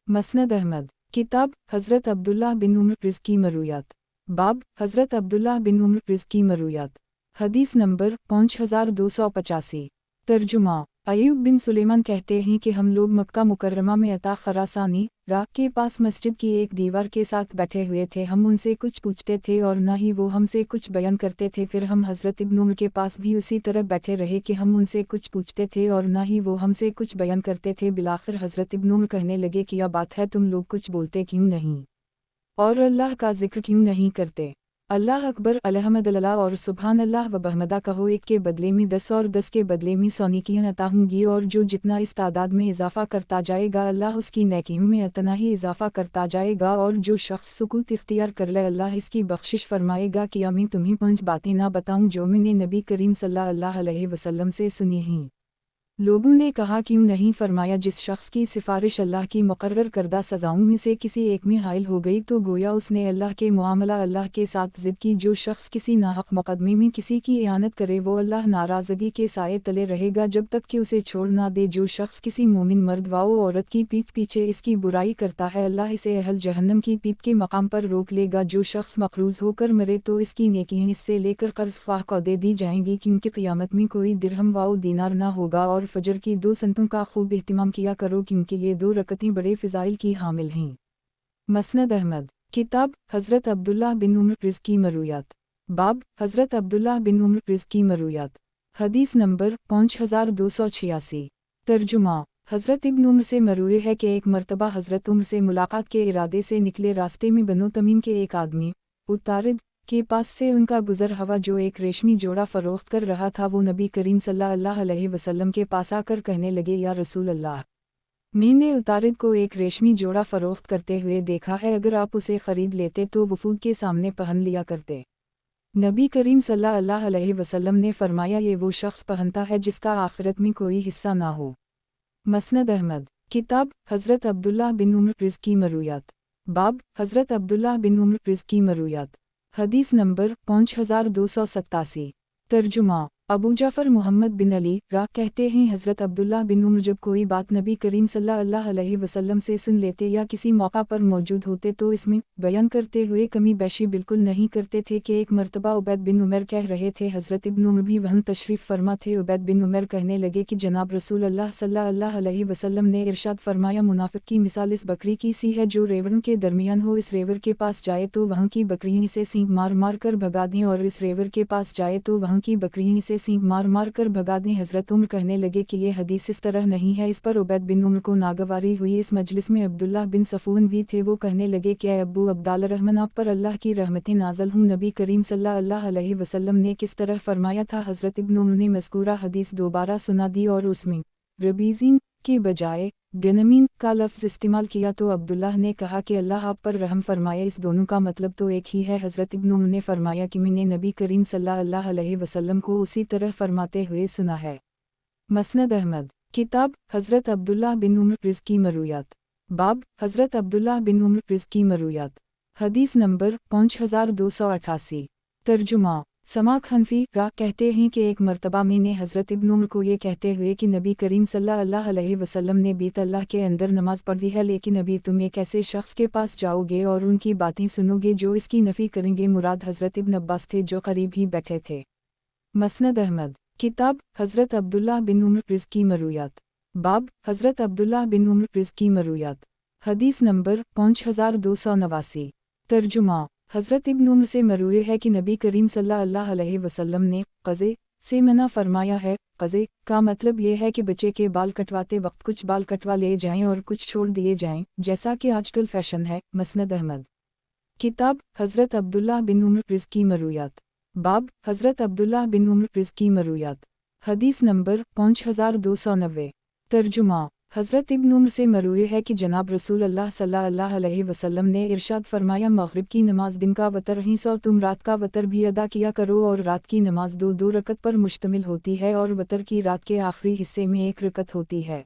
मसनद अहमद। किताब हज़रत अब्दुल्लाह बिन उम्र रिज़ की मरूयात। बाब हज़रत अब्दुल्लाह बिन उम्र रिज़ की मरूयात। हदीस नंबर 5285। तर्जुमा। अय्यूब बिन सुलेमान कहते हैं कि हम लोग मक्का मुकर्रमा में अता खरासानी राह के पास मस्जिद की एक दीवार के साथ बैठे हुए थे। हम उनसे कुछ पूछते थे और न ही वो हमसे कुछ बयान करते थे। फिर हम हज़रत इब्न उम्र के पास भी उसी तरह बैठे रहे कि हम उनसे कुछ पूछते थे और न ही वो हमसे कुछ बयान करते थे। बिलाखिर हज़रत इब्न उम्र कहने लगे, क्या बात है, तुम लोग कुछ बोलते क्यों नहीं और अल्लाह का जिक्र क्यों नहीं करते? अल्लाह अकबर, अल्हम्दुलिल्लाह और सुबहान अल्लाह व बहमदा कहो, एक के बदले में 10 और 10 के बदले में 100 नेकियां अता होंगी, और जो जितना इस तादाद में इजाफ़ा करता जाएगा अल्लाह उसकी नेकियों में उतना ही इजाफ़ा करता जाएगा, और जो शख्स सुकूत इख्तियार कर ले अल्लाह इसकी बख्शिश फरमाएगा। कि मैं तुम्हें 5 बातें ना बताऊं जो मैंने नबी करीम सल्लल्लाहु अलैहि वसल्लम से सुनी हैं। लोगों ने कहा, क्यों नहीं? फरमाया, जिस शख्स की सिफारिश अल्लाह की मुकर्रर करदा सज़ाओं में से किसी एक में हाइल हो गई तो गोया उसने अल्लाह के मुआमला अल्लाह के साथ ज़िद की। जो शख्स किसी नाहक मुकदमे में किसी की इयानत करे वो अल्लाह नाराज़गी के साए तले रहेगा जब तक कि उसे छोड़ ना दे। जो शख्स किसी मोमिन मर्द व औरत की पीठ पीछे इसकी बुराई करता है अल्लाह इसे अहल जहन्नम की पीठ के मकाम पर रोक लेगा। जो शख्स मकरूज़ होकर मरे तो इसकी नेकियां इससे लेकर कर्ज़ फ़ाह को दे दी जाएंगी, क्योंकि क़ियामत में कोई दिरहम व दीनार ना होगा। और फजर की 2 सनतों का खूब एहतिमाम किया करो, क्योंकि ये 2 रकतें बड़े फ़िज़ाइल की हामिल हैं। मसनद अहमद। किताब हज़रत अब्दुल्लाह बिन उम्र रिज़ की मरूयात। बाब हज़रत अब्दुल्लाह बिन उम्र रिज़ की मरूयात। हदीस नंबर 5286। तर्जुमा। हज़रत इब्न उम्र से मरूए है कि एक मरतबा हज़रत उम्र से मुलाकात के इरादे से निकले रास्ते में बनो तमीम के एक आदमी उतारिद के पास से उनका गुज़र हवा, जो एक रेशमी जोड़ा फ़रोख्त कर रहा था। वो नबी करीम सल्लल्लाहु अलैहि वसल्लम के पास आकर कहने लगे, या रसूल अल्लाह, मैंने उतारिद को एक रेशमी जोड़ा फ़रोख्त करते हुए देखा है, अगर आप उसे ख़रीद लेते तो वफूद के सामने पहन लिया करते। नबी करीम सल्लल्लाहु अलैहि वसल्लम ने फरमाया, ये वो शख्स पहनता है जिसका आखिरत में कोई हिस्सा ना हो। मसनद अहमद। किताब हज़रत अब्दुल्लाह बिन उम्र रिज़ की मरूयात। बाब हज़रत अब्दुल्लाह बिन उम्र रिज़ की मरूयात। हदीस नंबर 5287। तर्जुमा। अबू जाफ़र मोहम्मद बिन अली राह कहते हैं, हज़रत अब्दुल्लाह बिन उम्र जब कोई बात नबी करीम सल्लल्लाहु अलैहि वसल्लम से सुन लेते या किसी मौका पर मौजूद होते तो इसमें बयान करते हुए कमी बेशी बिल्कुल नहीं करते थे। कि एक मरतबा उबैद बिन उमर कह रहे थे, हज़रत इब्न उम्र भी वहाँ तशरीफ़ फरमा थे। उबैद बिन उमर कहने लगे कि जनाब रसूल अल्लाह सल्लल्लाहु अलैहि वसल्लम ने इरशाद फरमाया, मुनाफिक की मिसाल इस बकरी की सी है जो रेवरों के दरमियान हो। इस रेवर के पास जाए तो वहाँ की बकरियाँ इसे सींग मार मार कर भगा दें, और इस रेवर के पास जाए तो वहाँ की बकरियाँ इसे सींग मार मार कर भगा दें। हज़रत उम्र कहने लगे कि ये हदीस इस तरह नहीं है। इस पर उबैद बिन उम्र को नागवारी हुई। इस मजलिस में अब्दुल्लाह बिन सफ़ून भी थे। वो कहने लगे, क्या अब्बू अब्दाल रहमान, आप पर अल्लाह की रहमतें नाज़िल हूँ। नबी करीम सल्लल्लाहु अलैहि वसल्लम ने किस तरह फरमाया था? हज़रत इब्न उम्र ने मज़कूरा हदीस दोबारा सुना दी और उसमें रबीज़ीन के बजाय गनमीन का लफ्ज़ इस्तेमाल किया तो अब्दुल्लाह ने कहा कि अल्लाह आप पर रहम फरमाए, इस दोनों का मतलब तो एक ही है। हज़रत इब्न उम्र ने फरमाया कि मैंने नबी करीम सल्लल्लाहु अलैहि वसल्लम को उसी तरह फरमाते हुए सुना है। मसनद अहमद। किताब हज़रत अब्दुल्लाह बिन उम्र रिज़ की मरूयात। बाब हज़रत अब्दुल्लाह बिन उम्र रिज़ की मरूयात। हदीस नंबर 5288। तर्जुमा। समाक हनफी राह कहते हैं कि एक मरतबा मैंने हज़रत इब्न उम्र को ये कहते हुए कि नबी करीम सल्लल्लाहु अलैहि वसल्लम ने बीत अल्लाह के अंदर नमाज़ पढ़ी है, लेकिन अभी तुम एक ऐसे शख्स के पास जाओगे और उनकी बातें सुनोगे जो इसकी नफ़ी करेंगे। मुराद हज़रत इब्न अब्बास थे जो करीब ही बैठे थे। मसनद अहमद। किताब हज़रत अब्दुल्लाह बिन उम्र रिज़ की मरूयात। बाब हज़रत अब्दुल्लाह बिन उम्र रिज़ की मरूयात। हदीस नंबर 5289। तर्जुमा। हज़रत इब्न उम्र से मरूए है कि नबी करीम सल्लल्लाहु अलैहि वसल्लम ने क़ज़े से मना फरमाया है। क़ज़े का मतलब ये है कि बच्चे के बाल कटवाते वक्त कुछ बाल कटवा ले जाएं और कुछ छोड़ दिए जाएं, जैसा कि आजकल फ़ैशन है। मसनद अहमद। किताब हज़रत अब्दुल्लाह बिन उम्र रिज़ की मरूयात। बाब हज़रत अब्दुल्लाह बिन उम्र रिज़ की मरूयात। हदीस नंबर 5290। तर्जुमा हज़रत इब्न उम्र से मरूए है कि जनाब रसूल अल्लाह सल्लल्लाहु अलैहि वसल्लम ने इरशाद फरमाया, मग़रिब की नमाज दिन का वतर ही सो तुम रात का वतर भी अदा किया करो, और रात की नमाज दो दो रकत पर मुश्तमिल होती है और वतर की रात के आखिरी हिस्से में एक रकत होती है।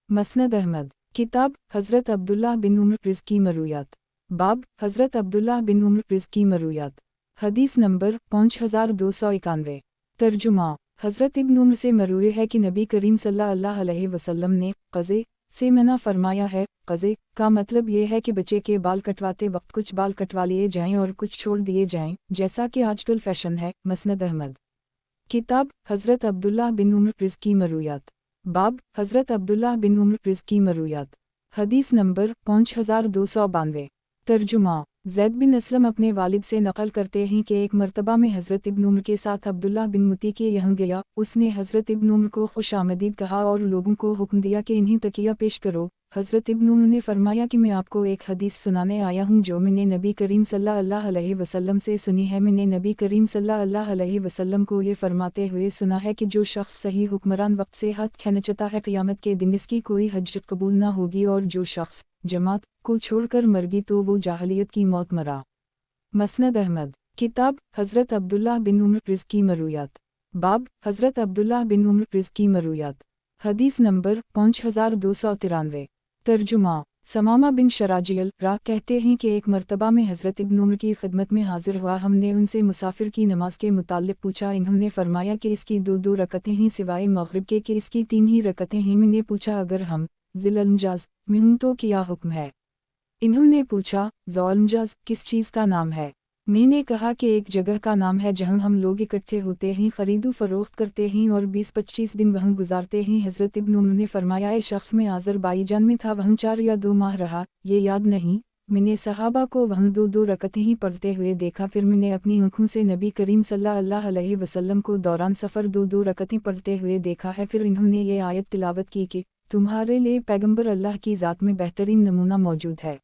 मसनद अहमद किताब हज़रत अब्दुल्लाह बिन उम्र रिज़ की मरूयात। बाब हज़रत अब्दुल्लाह बिन उम्र रिज़ की मरूयात। हदीस नंबर 5291। तर्जुमा हज़रत इब्न उम्र से मरूए है कि नबी करीम सल्लल्लाहु अलैहि वसल्लम ने क़ज़े से मना फरमाया है। क़ज़े का मतलब ये है कि बच्चे के बाल कटवाते वक्त कुछ बाल कटवा लिए जाएं और कुछ छोड़ दिए जाएं, जैसा कि आजकल फ़ैशन है। मसनद अहमद किताब हज़रत अब्दुल्लाह बिन उम्र रिज़ की मरूयात। बाब हज़रत अब्दुल्लाह बिन उम्र रिज़ की मरूयात। हदीस नंबर 5292। तर्जुमा ज़ैद बिन असलम अपने वालिद से नक़ल करते हैं कि एक मरतबा में हज़रत इब्न उम्र के साथ अब्दुल्लाह बिन मुती के यहाँ गया। उसने हज़रत इब्न उम्र को खुशामदीद कहा और लोगों को हुक्म दिया कि इन्हीं तकिया पेश करो। हज़रत इब्न उम्र ने फरमाया कि मैं आपको एक हदीस सुनाने आया हूँ जो मैंने नबी करीम सल्लल्लाहु अलैहि वसल्लम से सुनी है। मैंने नबी करीम सल्लल्लाहु अलैहि वसल्लम को ये फरमाते हुए सुना है कि जो शख्स सही हुक्मरान वक्त से हाथ खींचता है, क़यामत के दिन इसकी कोई हज कबूल ना होगी, और जो शख्स जमात को छोड़कर मरगी तो वो जाहलियत की मौत मरा। मसनद अहमद किताब हज़रत अब्दुल्लाह बिन उम्र रिज़ की मरूयात। बाब हज़रत अब्दुल्लाह बिन उम्र रिज़ की मरूयात। हदीस नंबर 5293। तर्जुमा समामा बिन शराजियल रा कहते हैं कि एक मरतबा में हज़रत इब्न उम्र की खिदमत में हाजिर हुआ। हमने उनसे मुसाफिर की नमाज के मुताल्लिक़ पूछा। इन्होंने फरमाया कि इसकी दो दो रकतें ही सिवाय मग़रिब के, कि इसकी तीन ही रकतें ही। मैंने पूछा अगर हम ज़िल-अल-मुजाज़ में हूँ तो क्या हुक्म है? इन्होंने पूछा ज़ौल-मुजाज़ किस चीज़ का नाम है? मैंने कहा कि एक जगह का नाम है जहाँ हम लोग इकट्ठे होते हैं, खरीदो फरोख्त करते हैं और 20-25 दिन वहाँ गुजारते हैं। हज़रत इब्न उम्र ने फरमाया, एक शख्स में आज़रबाईजान में था, वहाँ 4 या 2 माह रहा, ये याद नहीं। मैंने सहाबा को वहाँ दो दो रकतें ही पढ़ते हुए देखा। फिर मैंने अपनी आँखों से नबी करीम सल्लल्लाहु अलैहि वसल्लम को दौरान सफ़र दो दो रकतें पढ़ते हुए देखा है। फिर इन्होंने ये आयत तिलावत की कि तुम्हारे लिए पैगंबर अल्लाह की ज़ात में बेहतरीन नमूना मौजूद है।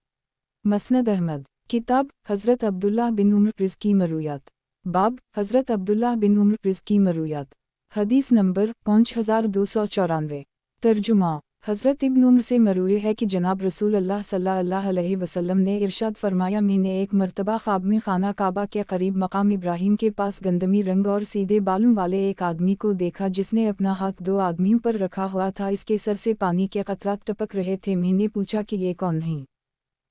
मसनद अहमद किताब हज़रत अब्दुल्लाह बिन उम्र रिज़ की मरूयात। बाब हज़रत अब्दुल्लाह बिन उम्र रिज़ की मरूयात। हदीस नंबर 5294। तर्जुमा हज़रत इब्न उम्र से मरूए है कि जनाब रसूल अल्लाह सल्लल्लाहु अलैहि वसल्लम ने इरशाद फरमाया, मैंने एक मरतबा ख्वाब में खाना काबा के करीब मकाम इब्राहीम के पास गंदमी रंग और सीधे बालों वाले एक आदमी को देखा, जिसने अपना हाथ दो आदमियों पर रखा हुआ था। इसके सर से पानी के कतरात टपक रहे थे। मैंने पूछा कि ये कौन है?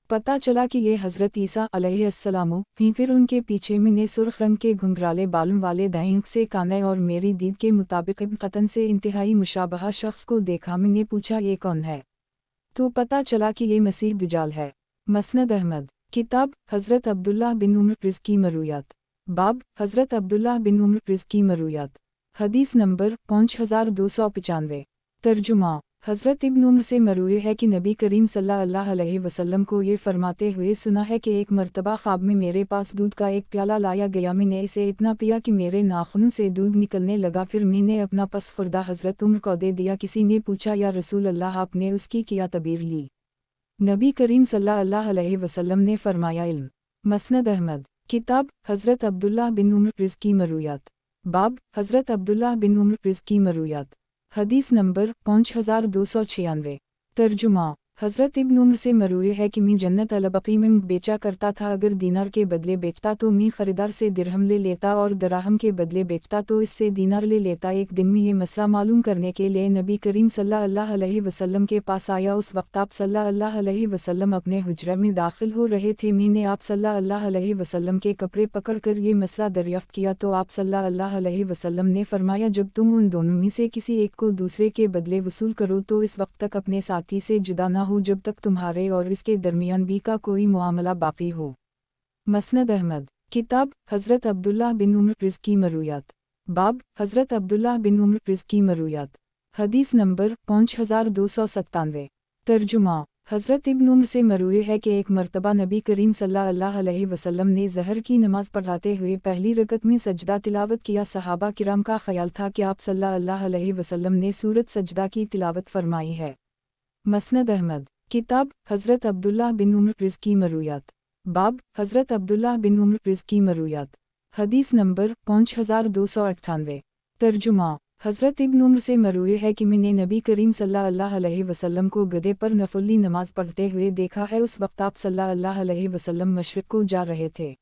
पता चला कि ये हज़रत ईसा अलैहिस्सलाम हैं। फिर उनके पीछे मैंने सुर्ख रंग के घुंघराले बालों वाले दाएं आँख से काने और मेरी दीद के मुताबिक इब्न क़तन से इंतहाई मुशाबहा शख्स को देखा। मैंने पूछा ये कौन है? तो पता चला कि ये मसीह दज्जाल है। मसनद अहमद किताब हज़रत अब्दुल्लाह बिन उम्र रिज़ की मरूयात। बाब हज़रत अब्दुल्लाह बिन उम्र रिज़ की मरूयात। हदीस नंबर 5295। तर्जुमा हज़रत इब्न उम्र से मरूए है कि नबी करीम सल्लल्लाहु अलैहि वसल्लम को ये फरमाते हुए सुना है कि एक मरतबा ख्वाब में मेरे पास दूध का एक प्याला लाया गया। मैंने इसे इतना पिया कि मेरे नाखूनों से दूध निकलने लगा। फिर मैंने अपना पस खुर्दा हज़रत उम्र को दे दिया। किसी ने पूछा, या रसूल अल्लाह, आपने उसकी क्या तबीर ली? नबी करीम सल्लल्लाहु अलैहि वसल्लम ने फरमाया, इल्म। मसनद अहमद किताब हज़रत अब्दुल्लाह बिन उम्र रिज़ की मरूयात। बाब हज़रत अब्दुल्लाह बिन उम्र रिज़ की मरूयात। हदीस नंबर 5296। तर्जुमा हज़रत इब्न उम्र से मरूए है कि मैं जन्नत अल-बक़ी में बेचा करता था। अगर दीनार के बदले बेचता तो मैं ख़रीदार से दिरहम ले लेता, और दराहम के बदले बेचता तो इससे दीनार ले लेता। एक दिन में ये मसला मालूम करने के लिए नबी करीम सल्लल्लाहु अलैहि वसल्लम के पास आया। उस वक्त आप सल्लल्लाहु अलैहि वसल्लम अपने हुज्रा में दाखिल हो रहे थे। मैंने आप सल्लल्लाहु अलैहि वसल्लम के कपड़े पकड़कर ये मसला दरियाफ्त किया तो आप सल्लल्लाहु अलैहि वसल्लम ने फरमाया, जब तुम उन दोनों में से किसी एक को दूसरे के बदले वसूल करो तो इस वक्त तक अपने साथी से जुदा ना हो जब तक तुम्हारे और इसके दरमियान भी का कोई मुआमला बाकी हो। मसनद अहमद किताब हज़रत अब्दुल्लाह बिन उम्र रिज़ की मरूयात। बाब हज़रत अब्दुल्लाह बिन उम्र रिज़ की मरूयात। हदीस नंबर 5297। तर्जुमा हज़रत इब्न उम्र से मरूए है कि एक मरतबा नबी करीम सल्लल्लाहु अलैहि वसल्लम ने ज़हर की नमाज़ पढ़ाते हुए पहली रकत में सजदा तिलावत किया। सहाबा किराम का ख्याल था कि आप सल्लल्लाहु अलैहि वसल्लम ने सूरत सजदा की तिलावत फरमाई है। मसनद अहमद किताब हज़रत अब्दुल्लाह बिन उम्र रिज़ की मरूयात। बाब हज़रत अब्दुल्लाह बिन उम्र रिज़ की मरूयात। حدیث نمبر 5298 ترجمہ حضرت ابن عمر سے مروی ہے کہ میں نے نبی کریم صلی اللہ علیہ وسلم کو گدھے پر نفلی نماز پڑھتے ہوئے دیکھا ہے، اس وقت آپ صلی اللہ علیہ وسلم مشرق کو جا رہے تھے۔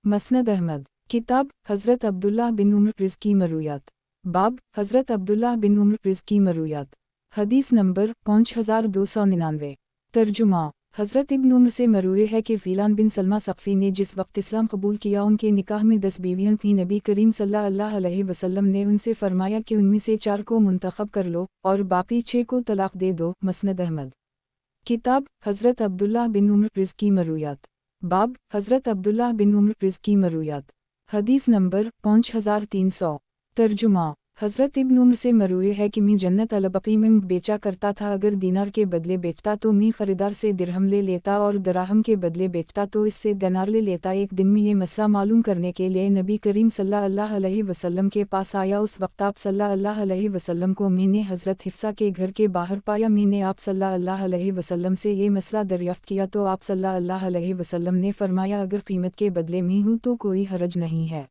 مسند احمد، کتاب حضرت عبداللہ بن عمر رض کی مرویات، باب حضرت عبداللہ بن عمر رض کی مرویات، حدیث نمبر 5299 ترجمہ حضرت ابن عمر سے مروی ہے کہ غیلان بن سلمہ ثقفی نے جس وقت اسلام قبول کیا ان کے نکاح میں 10 بیویاں تھیں، نبی کریم صلی اللہ علیہ وسلم نے ان سے فرمایا کہ ان میں سے 4 کو منتخب کر لو اور باقی 6 کو طلاق دے دو۔ مسند احمد، کتاب حضرت عبداللہ بن عمر رض کی مرویات، باب حضرت عبداللہ بن عمر رض کی مرویات، حدیث نمبر 5300 ترجمہ حضرت ابن عمر سے مروی ہے کہ میں جنت البقیع میں بیچا کرتا تھا، اگر دینار کے بدلے بیچتا تو میں خریدار سے درہم لے لیتا اور دراہم کے بدلے بیچتا تو اس سے دینار لے لیتا۔ ایک دن میں یہ مسئلہ معلوم کرنے کے لیے نبی کریم صلی اللہ علیہ وسلم کے پاس آیا، اس وقت آپ صلی اللہ علیہ وسلم کو میں نے حضرت حفصہ کے گھر کے باہر پایا۔ میں نے آپ صلی اللہ علیہ وسلم سے یہ مسئلہ دریافت کیا تو آپ صلی اللہ علیہ وسلم نے فرمایا اگر قیمت کے بدلے میں ہوں تو کوئی حرج نہیں ہے۔